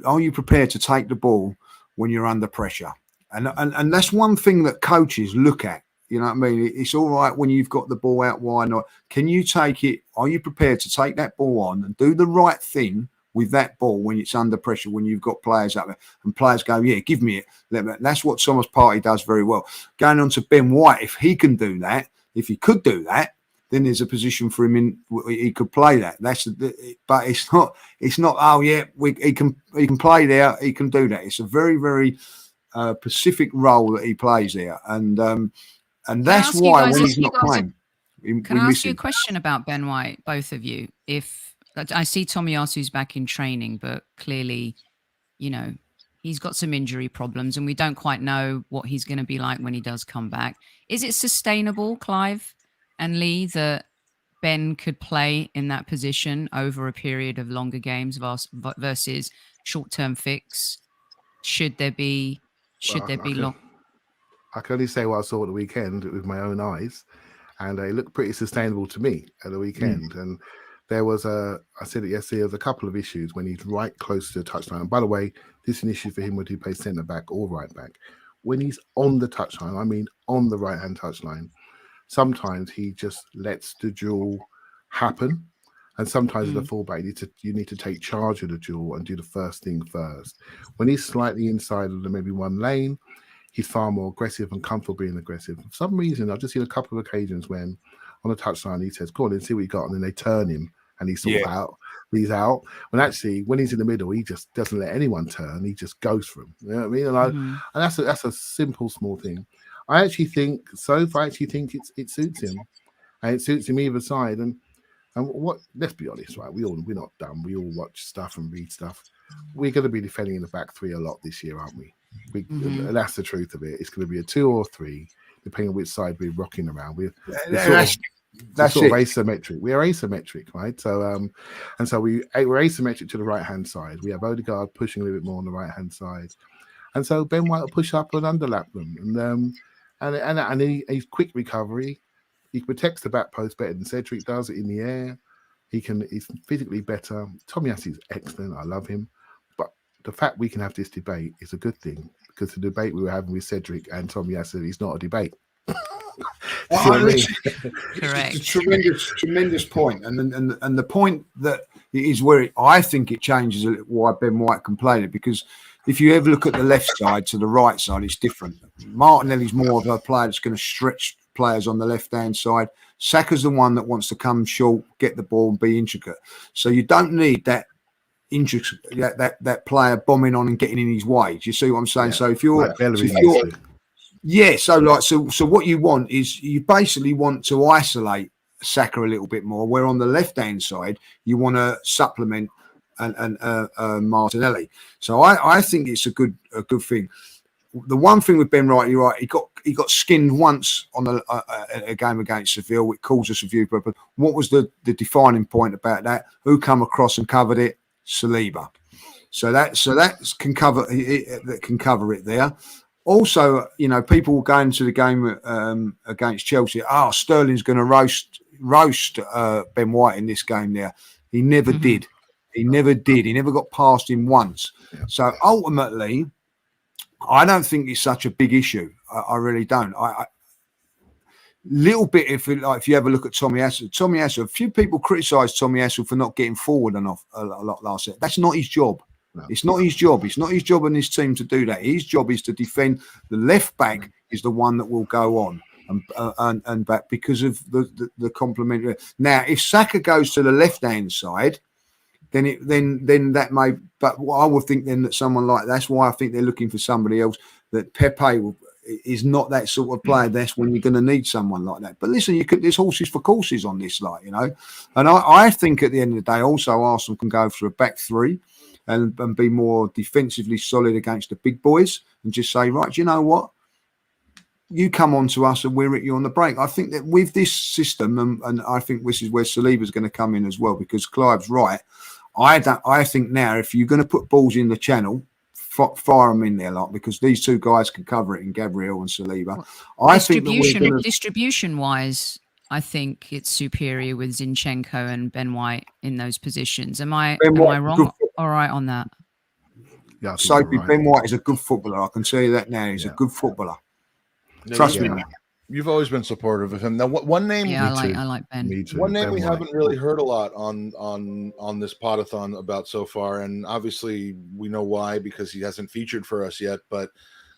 Speaker 2: are you prepared to take the ball when you're under pressure? And that's one thing that coaches look at. You know what I mean? It's all right when you've got the ball out wide. Can you take it? Are you prepared to take that ball on and do the right thing with that ball when it's under pressure, when you've got players up there and players go, yeah, give me it. That's what Thomas Partey does very well. Going on to Ben White, if he can do that, if he could do that, then there's a position for him in. He could play that. But it's not. Oh yeah, he can play there. He can do that. It's a very, very specific role that he plays there, and that's why when he's not playing.
Speaker 7: Can I ask you a question about Ben White, both of you? If I see Tomiyasu's back in training, but clearly, he's got some injury problems, and we don't quite know what he's going to be like when he does come back. Is it sustainable, Clive and Lee, that Ben could play in that position over a period of longer games versus short-term fix? Should there be long?
Speaker 3: I can only say what I saw at the weekend with my own eyes, and it looked pretty sustainable to me at the weekend. And there was I said it yesterday, there's a couple of issues when he's right close to the touchline. And by the way, this is an issue for him when he plays centre back or right back. When he's on the touchline, I mean on the right-hand touchline, sometimes he just lets the duel happen. And sometimes as a fullback, you need to take charge of the duel and do the first thing first. When he's slightly inside of maybe one lane, he's far more aggressive and comfortable being aggressive. For some reason, I've just seen a couple of occasions when on the touchline, he says, go on and see what you got. And then they turn him and he's sort of out. He's out. When actually, when he's in the middle, he just doesn't let anyone turn. He just goes for him. You know what I mean? And that's a simple, small thing. I actually think it suits him. And it suits him either side. And let's be honest, right? We're not dumb. We all watch stuff and read stuff. We're going to be defending in the back 3 a lot this year, aren't we? That's the truth of it. It's going to be a 2 or 3 depending on which side we're rocking around. We're
Speaker 2: that's
Speaker 3: sort of
Speaker 2: it.
Speaker 3: asymmetric. We are asymmetric, right? So and so we're asymmetric to the right hand side. We have Odegaard pushing a little bit more on the right hand side, and so Ben White will push up and underlap them, and he's quick recovery. He protects the back post better than Cedric does it in the air. He's physically better. Tomiyasu is excellent. I love him, but the fact we can have this debate is a good thing, because the debate we were having with Cedric and Tomiyasu is not a debate.
Speaker 7: Correct.
Speaker 2: It's a tremendous point, and the point that is where I think it changes why Ben White complained, because if you ever look at the left side to the right side, it's different. Martinelli's more of a player that's going to stretch players on the left hand side. Saka's the one that wants to come short, get the ball, and be intricate. So you don't need that intricate that player bombing on and getting in his way. Do you see what I'm saying? Yeah. So if you're, so what you want is you basically want to isolate Saka a little bit more, where on the left hand side you want to supplement and Martinelli. So I think it's a good thing. The one thing with Ben Wright, you're right, he got skinned once on a game against Seville, which caused us a few problems. What was the defining point about that? Who come across and covered it? Saliba. So that can cover it there. Also, people will go into the game against Chelsea. Sterling's going to roast Ben White in this game. There, he never did. He never did. He never got past him once. Yeah. So ultimately, I don't think it's such a big issue. I really don't. Little bit, if you have a look at Tomiyasu, a few people criticised Tomiyasu for not getting forward enough a lot last year. That's not his job. No. It's not his job. It's not his job in his team to do that. His job is to defend. The left back is the one that will go on and back because of the complementary. Now, if Saka goes to the left hand side, then that may. But I would think then that someone like that's why I think they're looking for somebody else. That Pepe is not that sort of player. That's when you're going to need someone like that. But listen, there's horses for courses on this, And I think at the end of the day, also Arsenal can go for a back three and be more defensively solid against the big boys and just say, right, you know what? You come on to us and we're at you on the break. I think that with this system, and I think this is where Saliba's going to come in as well, because Clive's right. I think now if you're going to put balls in the channel, fire them in there, because these two guys can cover it in Gabriel and Saliba.
Speaker 7: Distribution-wise, I think it's superior with Zinchenko and Ben White in those positions. Am I wrong? All right on that.
Speaker 3: Yeah,
Speaker 2: Sophie, right. Ben White is a good footballer. I can tell you that now. He's a good footballer. Trust me.
Speaker 1: You've always been supportive of him. Now, one name.
Speaker 7: Yeah, I like Ben.
Speaker 1: Me too. One name Ben we White. Haven't really heard a lot on this Pod-A-Thon about so far, and obviously we know why, because he hasn't featured for us yet. But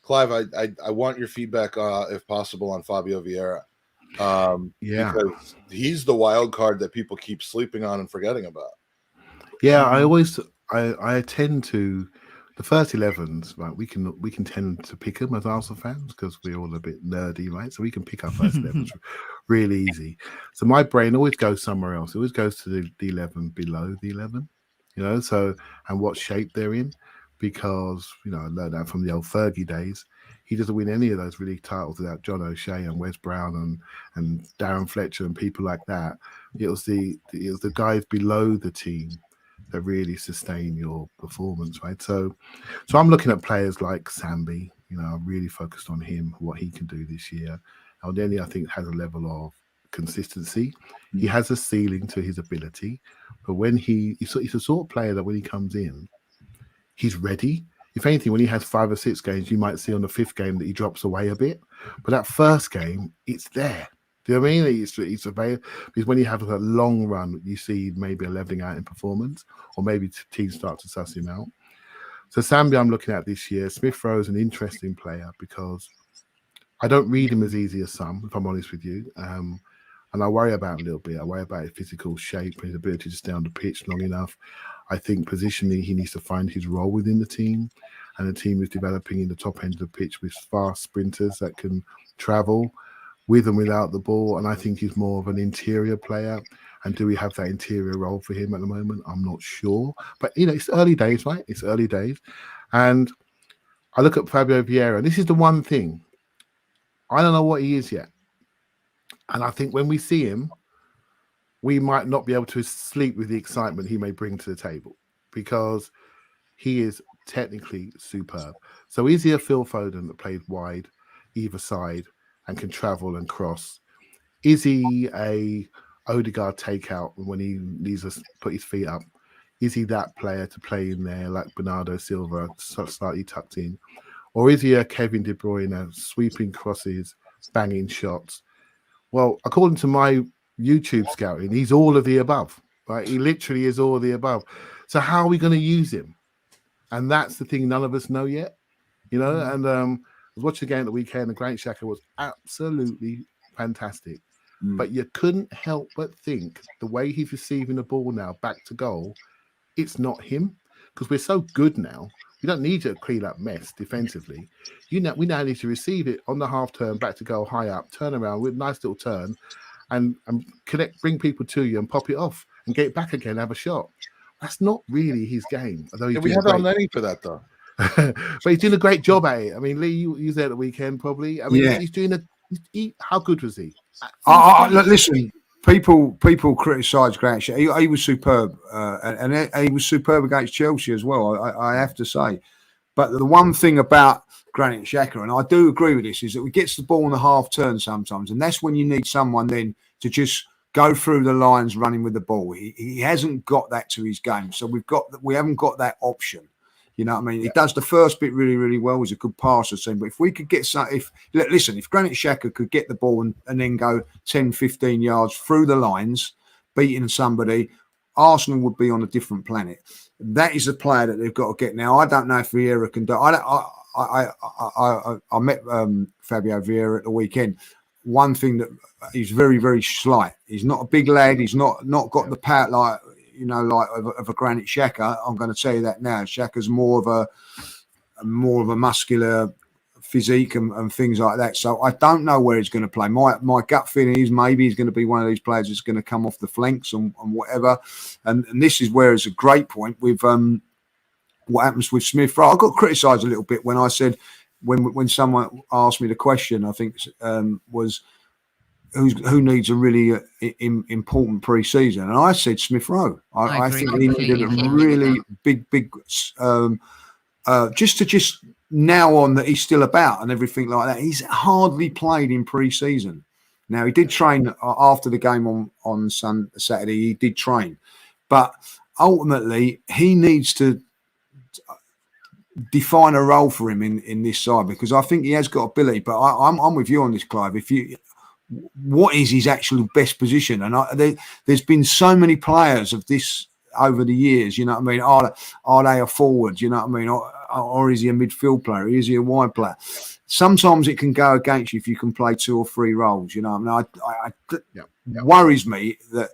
Speaker 1: Clive, I want your feedback, if possible, on Fabio Vieira. Because he's the wild card that people keep sleeping on and forgetting about.
Speaker 3: Yeah, I tend to the first 11s, right? We can tend to pick them as Arsenal fans because we're all a bit nerdy, right? So we can pick our first 11s really easy. So my brain always goes somewhere else. It always goes to the 11 below the 11, So and what shape they're in, because I learned that from the old Fergie days. He doesn't win any of those really titles without John O'Shea and Wes Brown and Darren Fletcher and people like that. It was the guys below the team that really sustain your performance, right? So I'm looking at players like Sambi. I'm really focused on him, what he can do this year. Elneny, I think, has a level of consistency. He has a ceiling to his ability, but when he's a sort of player that when he comes in, he's ready. If anything, when he has 5 or 6 games, you might see on the 5th game that he drops away a bit. But that first game, it's there. Do you know what I mean? It's available. Because when you have a long run, you see maybe a leveling out in performance, or maybe teams start to suss him out. So Sambi, I'm looking at this year. Smith Rowe's an interesting player because I don't read him as easy as some, if I'm honest with you. And I worry about him a little bit. I worry about his physical shape and his ability to stay on the pitch long enough. I think positionally, he needs to find his role within the team. And the team is developing in the top end of the pitch with fast sprinters that can travel with and without the ball. And I think he's more of an interior player. And do we have that interior role for him at the moment? I'm not sure. But, it's early days, right? It's early days. And I look at Fabio Vieira. This is the one thing. I don't know what he is yet. And I think when we see him, we might not be able to sleep with the excitement he may bring to the table, because he is technically superb. So is he a Phil Foden that played wide either side and can travel and cross? Is he a Odegaard takeout when he needs to put his feet up? Is he that player to play in there like Bernardo Silva, slightly tucked in? Or is he a Kevin De Bruyne, sweeping crosses, banging shots? Well, according to my YouTube scouting, he's all of the above, right? He literally is all of the above. So how are we going to use him? And that's the thing none of us know yet, you know. And I was watching the game at the weekend, and Granit Xhaka was absolutely fantastic. But you couldn't help but think the way he's receiving the ball now back to goal, it's not him, because we're so good now. We don't need to clean up mess defensively. We now need to receive it on the half turn back to goal, high up, turn around with a nice little turn, and connect, bring people to you and pop it off and get it back again, have a shot. That's not really his game. Although
Speaker 1: we have Elneny for that, though.
Speaker 3: But he's doing a great job at it. I mean, Lee, you was there at the weekend, probably. I mean, he's doing how good was he?
Speaker 2: Listen, people criticise Granit Xhaka. He was superb, and he was superb against Chelsea as well. I have to say. But the one thing about Granit Xhaka, and I do agree with this, is that he gets the ball on the half turn sometimes, and that's when you need someone then to just go through the lines running with the ball. He hasn't got that to his game, so we haven't got that option. You know what I mean? He does the first bit really, really well. He's a good passer, but if we could get if Granit Xhaka could get the ball and then go 10, 15 yards through the lines, beating somebody, Arsenal would be on a different planet. That is a player that they've got to get now. I don't know if Vieira can do. I met Fabio Vieira at the weekend. One thing that he's very, very slight. He's not a big lad. He's not got the power like of a Granit Xhaka. I'm going to tell you that now. Xhaka's more of a muscular physique and things like that. So I don't know where he's going to play. My gut feeling is maybe he's going to be one of these players that's going to come off the flanks and whatever. And this is where it's a great point with what happens with Smith Rowe. I got criticised a little bit when I said when someone asked me the question, I think was who needs a really important pre-season, and I said Smith Rowe. I think he needed a really big just now on that he's still about and everything like that. He's hardly played in pre-season. Now he did train after the game on Saturday. He did train, but ultimately he needs to define a role for him in this side, because I think he has got ability. But I'm with you on this, Clive. What is his actual best position? And there's been so many players of this over the years. You know what I mean? Are they a forward? You know what I mean? Or is he a midfield player? Is he a wide player? Sometimes it can go against you if you can play 2 or 3 roles. You know what I mean? Worries me that.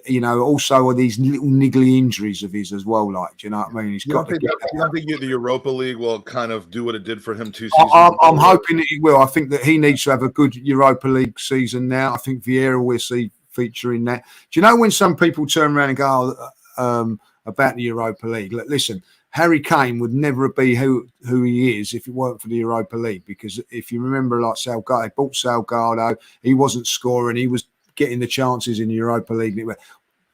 Speaker 2: You know, also are these little niggly injuries of his as well. Like, do you know what I mean? He's got to get.
Speaker 1: You don't think the Europa League will kind of do what it did for him 2 seasons?
Speaker 2: I'm hoping that he will. I think that he needs to have a good Europa League season now. I think Vieira will see featuring that. Do you know when some people turn around and go about the Europa League? Listen, Harry Kane would never be who he is if it weren't for the Europa League. Because if you remember, like Salgado, they bought Salgado, he wasn't scoring, he was getting the chances in the Europa League.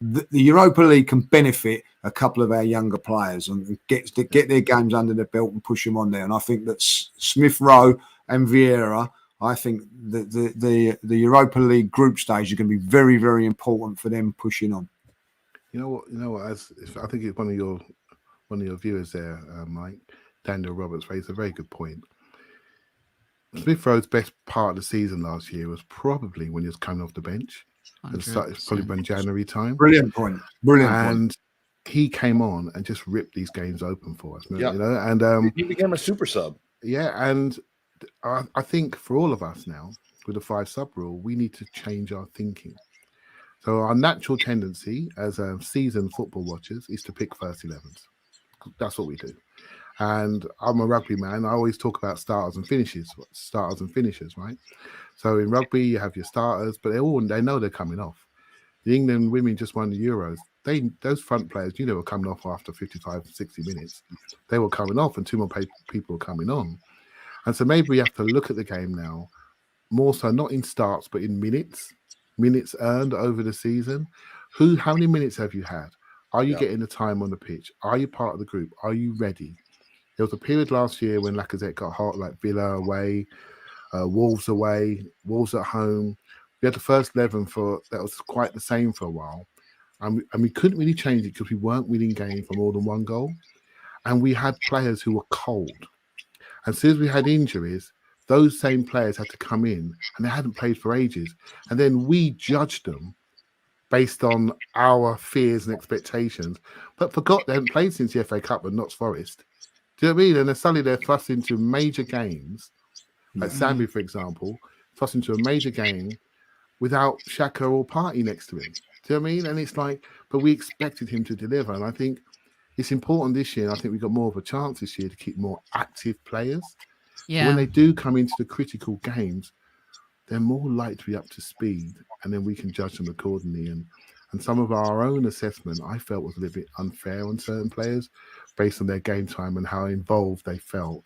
Speaker 2: The Europa League can benefit a couple of our younger players and get their games under their belt and push them on there. And I think that Smith Rowe and Vieira, I think the Europa League group stage is going to be very, very important for them pushing on.
Speaker 3: You know what? I think it's one of your viewers there, Mike, Daniel Roberts, raised a very good point. Smith Rowe's best part of the season last year was probably when he was coming off the bench. It started probably around January time.
Speaker 2: Brilliant point. And
Speaker 3: he came on and just ripped these games open for us. You know, and
Speaker 1: he became a super sub.
Speaker 3: Yeah, and I think for all of us now, with the 5 sub rule, we need to change our thinking. So our natural tendency as seasoned football watchers is to pick first 11s. That's what we do. And I'm a rugby man. I always talk about starters and finishers, right? So in rugby, you have your starters, but they know they're coming off. The England women just won the Euros. Those front players, were coming off after 55, 60 minutes. They were coming off, and 2 more people were coming on. And so maybe we have to look at the game now more so not in starts, but in minutes earned over the season. How many minutes have you had? Are you getting the time on the pitch? Are you part of the group? Are you ready? There was a period last year when Lacazette got hot, like Villa away, Wolves away, Wolves at home. We had the first 11 that was quite the same for a while. And we couldn't really change it because we weren't winning games for more than one goal. And we had players who were cold. And as soon as we had injuries, those same players had to come in and they hadn't played for ages. And then we judged them based on our fears and expectations, but forgot they hadn't played since the FA Cup and Notts Forest. Do you know what I mean? And then suddenly they're thrust into major games, like Sambi, for example, thrust into a major game without Xhaka or Partey next to him. Do you know what I mean? And it's like, but we expected him to deliver. And I think it's important this year. And I think we've got more of a chance this year to keep more active players.
Speaker 7: Yeah.
Speaker 3: So when they do come into the critical games, they're more likely to be up to speed, and then we can judge them accordingly. And some of our own assessment, I felt, was a little bit unfair on certain players based on their game time and how involved they felt.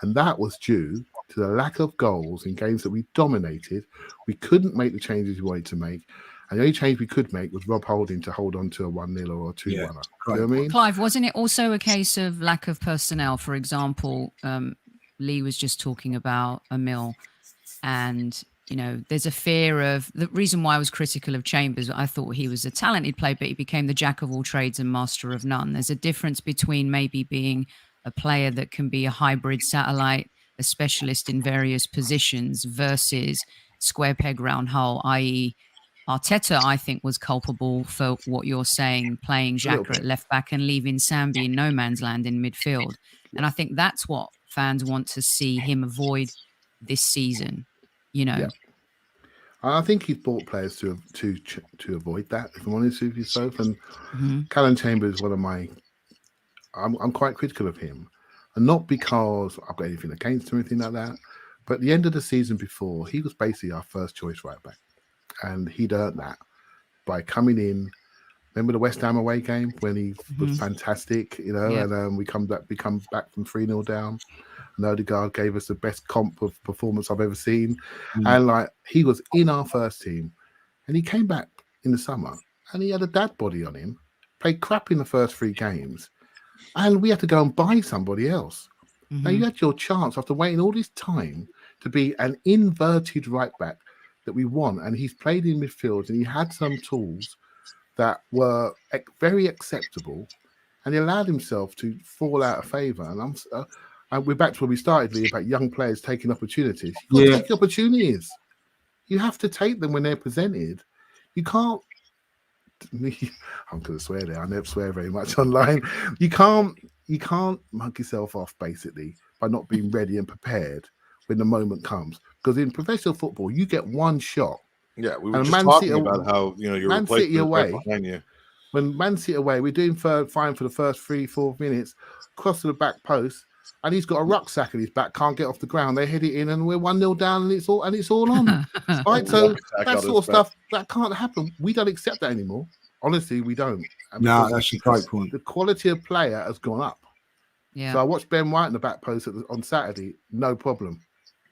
Speaker 3: And that was due to the lack of goals in games that we dominated. We couldn't make the changes we wanted to make. And the only change we could make was Rob Holding to hold on to a 1-0 or a 2-1. You know what I mean?
Speaker 7: Clive, wasn't it also a case of lack of personnel? For example, Lee was just talking about Emil, and there's a fear of the reason why I was critical of Chambers. I thought he was a talented player, but he became the jack of all trades and master of none. There's a difference between maybe being a player that can be a hybrid satellite, a specialist in various positions, versus square peg round hole, i.e. Arteta, I think, was culpable for what you're saying, playing Xhaka at left back and leaving Sambi in no man's land in midfield. And I think that's what fans want to see him avoid this season. Yeah.
Speaker 3: I think he's bought players to avoid that, if I'm honest with you, Soph. And Callum Chambers is one of my... I'm quite critical of him. And not because I've got anything against him or anything like that, but at the end of the season before, he was basically our first choice right back. And he'd earned that by coming in. Remember the West Ham away game when he was fantastic, and we come back from 3-0 down. And Odegaard gave us the best comp of performance I've ever seen. And he was in our first team. And he came back in the summer and he had a dad body on him, played crap in the first 3 games. And we had to go and buy somebody else. Now you had your chance after waiting all this time to be an inverted right back that we want. And he's played in midfield and he had some tools that were very acceptable. And he allowed himself to fall out of favour. And we're back to where we started, Lee, about young players taking opportunities. You've got to take opportunities. You have to take them when they're presented. You can't... I'm going to swear there. I never swear very much online. You can't mug yourself off, basically, by not being ready and prepared when the moment comes. Because in professional football, you get one shot.
Speaker 1: Yeah, we were just talking about how, your
Speaker 3: Man City away,
Speaker 1: behind you.
Speaker 3: When Man City away, we're doing fine for the first 3-4 minutes, cross to the back post, and he's got a rucksack on his back, can't get off the ground. They head it in, and we're 1-0 down, and it's all on. Right, so that sort of stuff that can't happen. We don't accept that anymore. Honestly, we don't.
Speaker 2: No, that's a great point.
Speaker 3: The quality of player has gone up.
Speaker 7: Yeah.
Speaker 3: So I watched Ben White in the back post on Saturday. No problem.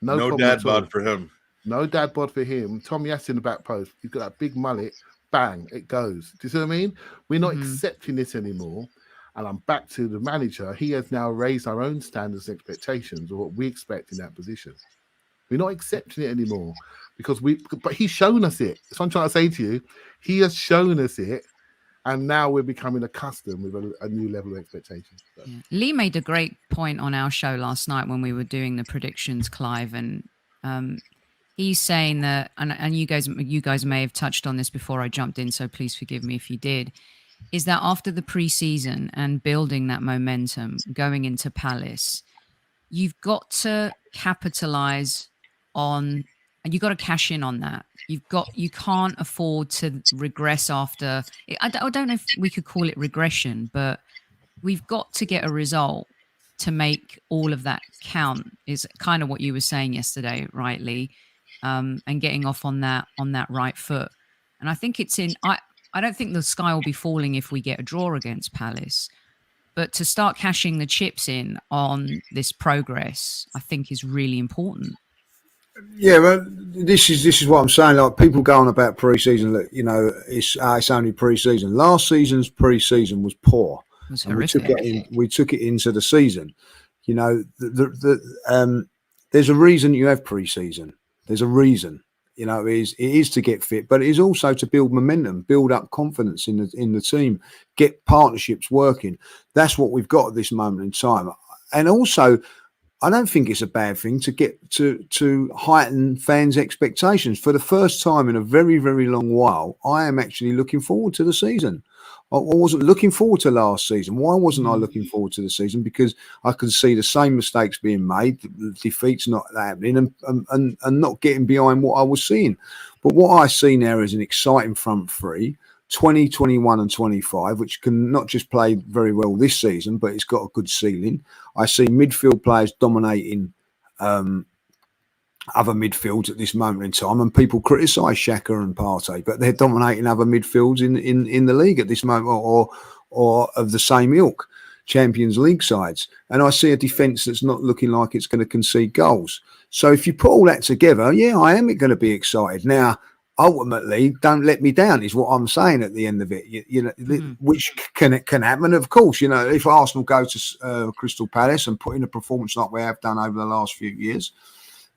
Speaker 3: No problem
Speaker 1: dad bod for him.
Speaker 3: No dad bod for him. Tom Yass in the back post. He's got that big mullet. Bang, it goes. Do you see what I mean? We're not accepting this anymore. And I'm back to the manager. He has now raised our own standards and expectations of what we expect in that position. We're not accepting it anymore but he's shown us it. That's what I'm trying to say to you. He has shown us it. And now we're becoming accustomed with a new level of expectation. So.
Speaker 7: Yeah. Lee made a great point on our show last night when we were doing the predictions, Clive, and he's saying that, and you guys may have touched on this before I jumped in, so please forgive me if you did, is that after the preseason and building that momentum going into Palace, you've got to capitalize on, and you've got to cash in on that. You can't afford to regress after. I don't know if we could call it regression, but we've got to get a result to make all of that count. Is kind of what you were saying yesterday, right, Lee? And getting off on that right foot. And I think it's in. I don't think the sky will be falling if we get a draw against Palace, but to start cashing the chips in on this progress, I think is really important.
Speaker 2: Yeah, well, this is what I'm saying. Like people go on about pre-season, that it's only pre-season. Last season's pre-season was poor.
Speaker 7: It was
Speaker 2: and
Speaker 7: horrific.
Speaker 2: we took it into the season. There's a reason you have pre-season. There's a reason. It is to get fit, but it is also to build momentum, build up confidence in the team, get partnerships working. That's what we've got at this moment in time. And also, I don't think it's a bad thing to get to heighten fans' expectations. For the first time in a very, very long while, I am actually looking forward to the season. I wasn't looking forward to last season. Why wasn't I looking forward to the season? Because I could see the same mistakes being made, defeats not happening, and not getting behind what I was seeing. But what I see now is an exciting front three, 20, 21 and 25, which can not just play very well this season, but it's got a good ceiling. I see midfield players dominating other midfields at this moment in time, and people criticise Xhaka and Partey, but they're dominating other midfields in the league at this moment, or of the same ilk, Champions League sides. And I see a defence that's not looking like it's going to concede goals. So if you put all that together, yeah, I am going to be excited. Now, ultimately, don't let me down is what I'm saying at the end of it. Which can happen, of course. If Arsenal go to Crystal Palace and put in a performance like we have done over the last few years,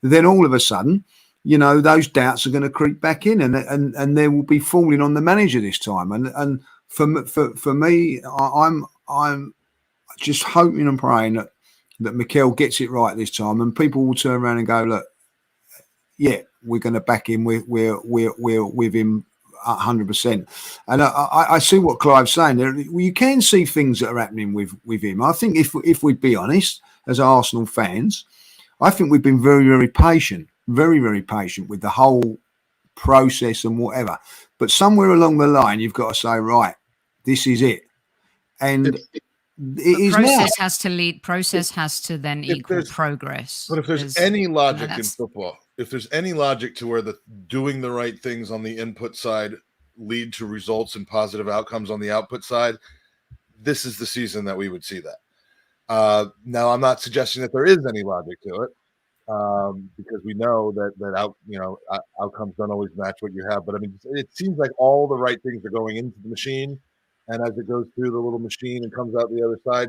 Speaker 2: then all of a sudden, those doubts are going to creep back in, and they will be falling on the manager this time. And for me, I'm just hoping and praying that Mikel gets it right this time, and people will turn around and go, look, yeah, we're going to back him. We're with him 100%. And I see what Clive's saying there. You can see things that are happening with him. I think if we'd be honest, as Arsenal fans, I think we've been very, very patient with the whole process and whatever. But somewhere along the line, you've got to say, right, this is it. And
Speaker 7: process has to then equal progress.
Speaker 1: But if there's any logic in football, if there's any logic to where doing the right things on the input side lead to results and positive outcomes on the output side, this is the season that we would see that. Now, I'm not suggesting that there is any logic to it, because we know that outcomes don't always match what you have. But I mean, it seems like all the right things are going into the machine, and as it goes through the little machine and comes out the other side,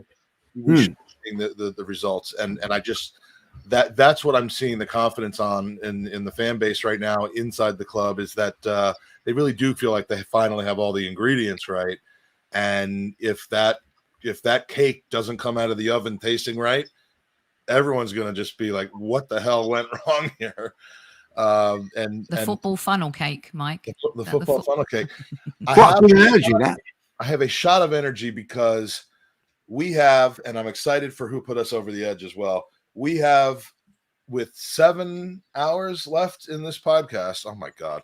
Speaker 1: we're seeing the results. And I just that's what I'm seeing the confidence on in the fan base right now inside the club is that they really do feel like they finally have all the ingredients right, and if that cake doesn't come out of the oven tasting right, everyone's going to just be like, what the hell went wrong here? And
Speaker 7: football funnel cake, Mike.
Speaker 1: The football funnel cake. I have a shot of energy because we have, and I'm excited for who put us over the edge as well. We have, with 7 hours left in this podcast. Oh my God.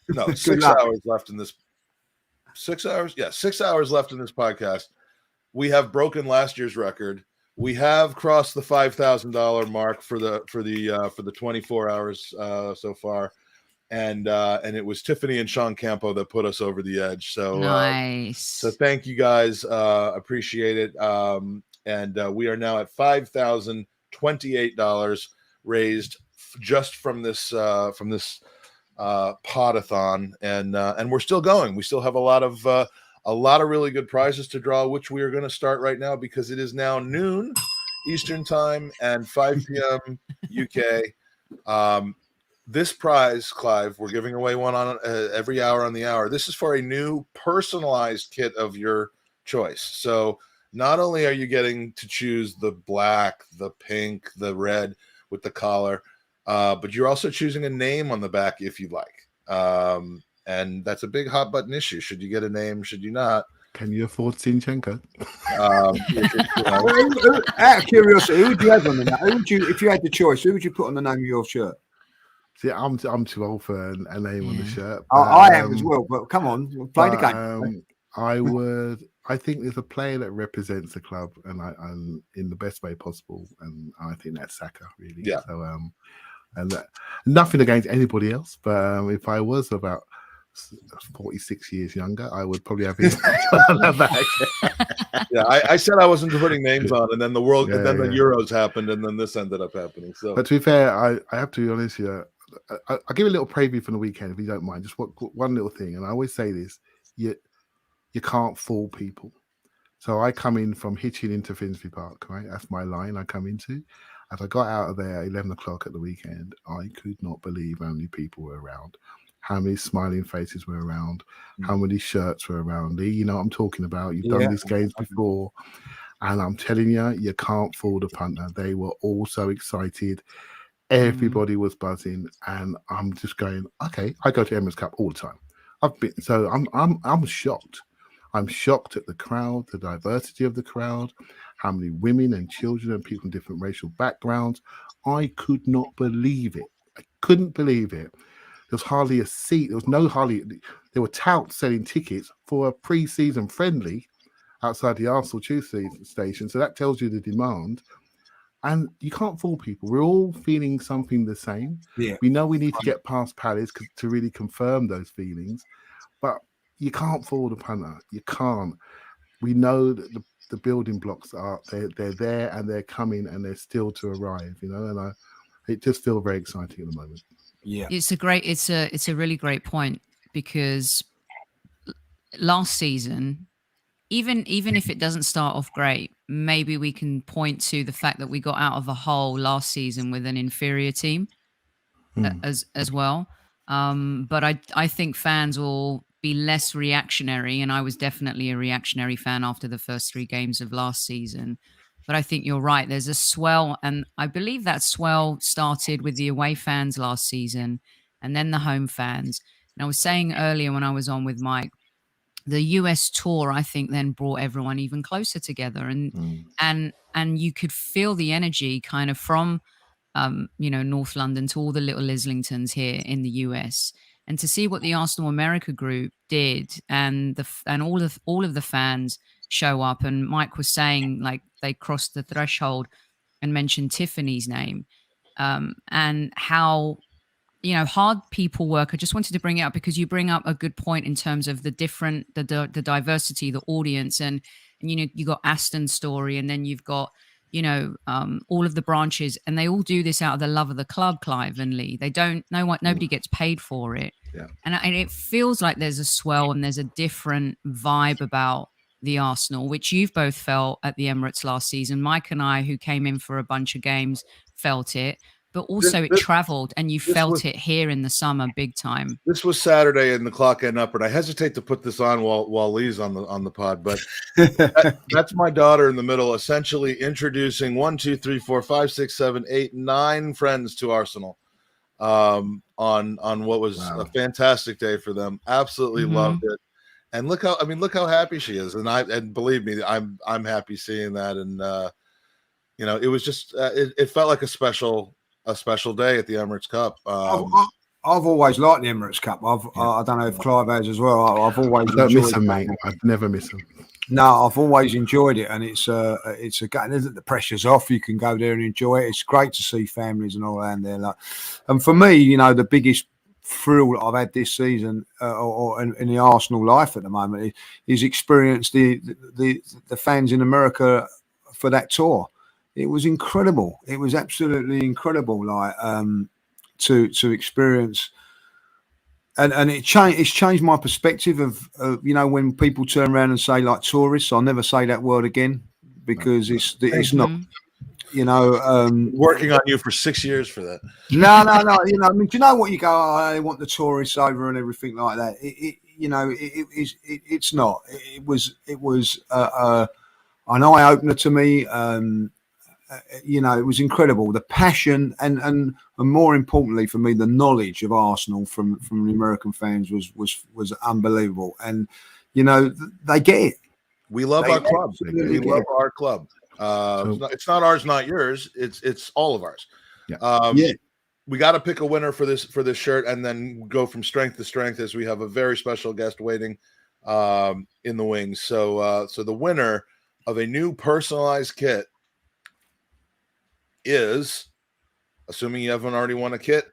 Speaker 1: No, 6 hours left in this 6 hours. Yeah, 6 hours left in this podcast. We have broken last year's record. We have crossed the $5,000 mark for the 24 hours so far, and it was Tiffany and Sean Campo that put us over the edge. So
Speaker 7: nice.
Speaker 1: So thank you guys. Appreciate it. And we are now at $5,028 raised just from this Pod-A-Thon, and we're still going. We still have a lot of really good prizes to draw, which we are going to start right now because it is now noon Eastern time and 5 p.m. UK. This prize, Clive, we're giving away one on every hour on the hour. This is for a new personalized kit of your choice. So not only are you getting to choose the black, the pink, the red with the collar, but you're also choosing a name on the back if you like. And that's a big hot button issue. Should you get a name? Should you not?
Speaker 3: Can you afford Zinchenko?
Speaker 2: Out of curiosity, who would you have on the name? If you had the choice, who would you put on the name of your shirt?
Speaker 3: See, I'm too old for a name on the shirt.
Speaker 2: I am as well, but come on, play the game.
Speaker 3: I think there's a player that represents the club and in the best way possible, and I think that's Saka, really.
Speaker 1: Yeah.
Speaker 3: So, nothing against anybody else, but if I was about 46 years younger, I would probably have him on the back.
Speaker 1: Yeah, I said I wasn't putting names on, and then the the Euros happened, and then this ended up happening. So,
Speaker 3: but to be fair, I have to be honest here. I'll give a little preview from the weekend if you don't mind. Just one little thing, and I always say this: you can't fool people. So I come in from Hitchin into Finsbury Park, right? That's my line I come into. As I got out of there at 11 o'clock at the weekend, I could not believe how many people were around, how many smiling faces were around, how many shirts were around. Lee, you know what I'm talking about. You've done these games before. And I'm telling you can't fool the punter. They were all so excited. Everybody was buzzing. And I'm just going, okay, I go to Emirates Cup all the time. I'm shocked. I'm shocked at the crowd, the diversity of the crowd, how many women and children and people from different racial backgrounds. I could not believe it. I couldn't believe it. There was hardly a seat. There were touts selling tickets for a pre-season friendly outside the Arsenal tube station. So that tells you the demand. And you can't fool people. We're all feeling something the same.
Speaker 2: Yeah.
Speaker 3: We know we need to get past Palace to really confirm those feelings. But you can't fool the punter. You can't. We know that the building blocks they're there and they're coming and they're still to arrive. You know, and it just feels very exciting at the moment.
Speaker 2: Yeah,
Speaker 7: it's a really great point, because last season, even if it doesn't start off great, maybe we can point to the fact that we got out of a hole last season with an inferior team as well. But I think fans will be less reactionary, and I was definitely a reactionary fan after the first 3 games of last season. But I think you're right. There's a swell, and I believe that swell started with the away fans last season and then the home fans. And I was saying earlier when I was on with Mike, the US tour, I think, then brought everyone even closer together, and you could feel the energy kind of from North London to all the little Islingtons here in the US. And to see what the Arsenal America group did, and all of the fans show up. And Mike was saying, like, they crossed the threshold and mentioned Tiffany's name, and how hard people work. I just wanted to bring it up because you bring up a good point in terms of the diversity, the audience, and you got Aston's story, and then you've got all of the branches, and they all do this out of the love of the club, Clive and Lee. They don't know what, nobody gets paid for it.
Speaker 3: Yeah.
Speaker 7: And it feels like there's a swell and there's a different vibe about the Arsenal, which you've both felt at the Emirates last season. Mike and I, who came in for a bunch of games, felt it, but also it traveled, and you felt it here in the summer big time.
Speaker 1: This was Saturday in the clock end up, and I hesitate to put this on while Lee's on the pod, but that's my daughter in the middle, essentially introducing 1, 2, 3, 4, 5, 6, 7, 8, 9 friends to Arsenal on what was a fantastic day for them. Absolutely loved it. And look how happy she is. And believe me, I'm happy seeing that. And it was just it felt like a special day at the Emirates Cup.
Speaker 2: I've always liked the Emirates Cup. I don't know if Clive has as well. I've always
Speaker 3: don't miss them, mate. I've never missed them.
Speaker 2: No, I've always enjoyed it, and it's a the pressure's off. You can go there and enjoy it. It's great to see families and all around there. And for me, the biggest thrill that I've had this season, or in the Arsenal life at the moment, is experience the fans in America for that tour. It was incredible. It was absolutely incredible. To experience, and it's changed my perspective of when people turn around and say, like, tourists. I'll never say that word again, because it's not.
Speaker 1: Working on you for 6 years for that.
Speaker 2: No. I mean, do you know what you go? Oh, they want the tourists over and everything like that. It's not. It was an eye opener to me. It was incredible. The passion and more importantly for me, the knowledge of Arsenal from the American fans was unbelievable. And they get it.
Speaker 1: We love our club. We love our club. It's not ours, not yours. It's all of ours.
Speaker 3: Yeah.
Speaker 1: We got to pick a winner for this shirt, and then go from strength to strength, as we have a very special guest waiting in the wings. So the winner of a new personalized kit is, assuming you haven't already won a kit,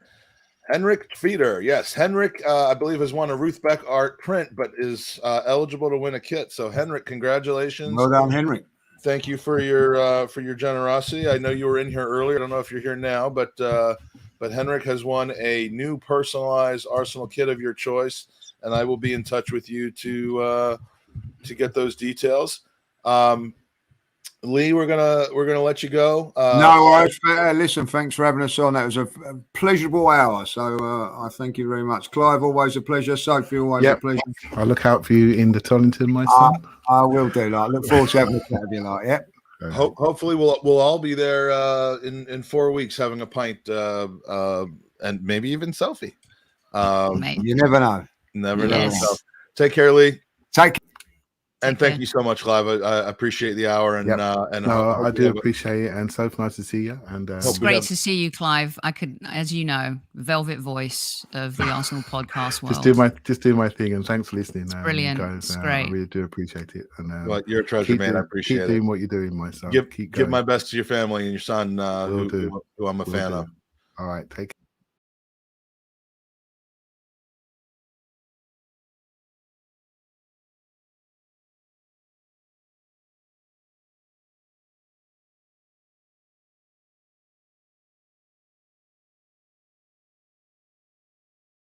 Speaker 1: Henrik Feeder. Yes, Henrik, I believe, has won a Ruth Beck art print, but is eligible to win a kit. So, Henrik, congratulations.
Speaker 2: Well done, Henrik.
Speaker 1: Thank you for your generosity. I know you were in here earlier. I don't know if you're here now, but Henrik has won a new personalized Arsenal kit of your choice, and I will be in touch with you to get those details. Lee, we're gonna let you go.
Speaker 2: Listen, thanks for having us on. That was a pleasurable hour. So I thank you very much, Clive. Always a pleasure. Sophie, always a pleasure.
Speaker 3: I'll look out for you in the Tollington, my son.
Speaker 2: I will do. Like, look forward to having a chat with you. Like, yeah.
Speaker 1: Hopefully, we'll all be there in 4 weeks having a pint and maybe even selfie.
Speaker 2: You never know.
Speaker 1: Never know. So, take care, Lee.
Speaker 2: Take care.
Speaker 1: And thank you so much, Clive. I appreciate the hour, and
Speaker 3: I do appreciate it. And so nice to see you. And
Speaker 7: it's great to see you, Clive. I could, as you know, velvet voice of the Arsenal podcast world.
Speaker 3: Just do my thing, and thanks for listening.
Speaker 7: It's brilliant.
Speaker 3: Guys,
Speaker 7: it's great.
Speaker 3: I really do appreciate it. And
Speaker 1: well, you're a treasure, man. I appreciate it.
Speaker 3: Keep doing what you're doing, my son.
Speaker 1: Give my best to your family and your son, who I'm a fan of.
Speaker 3: All right, take care.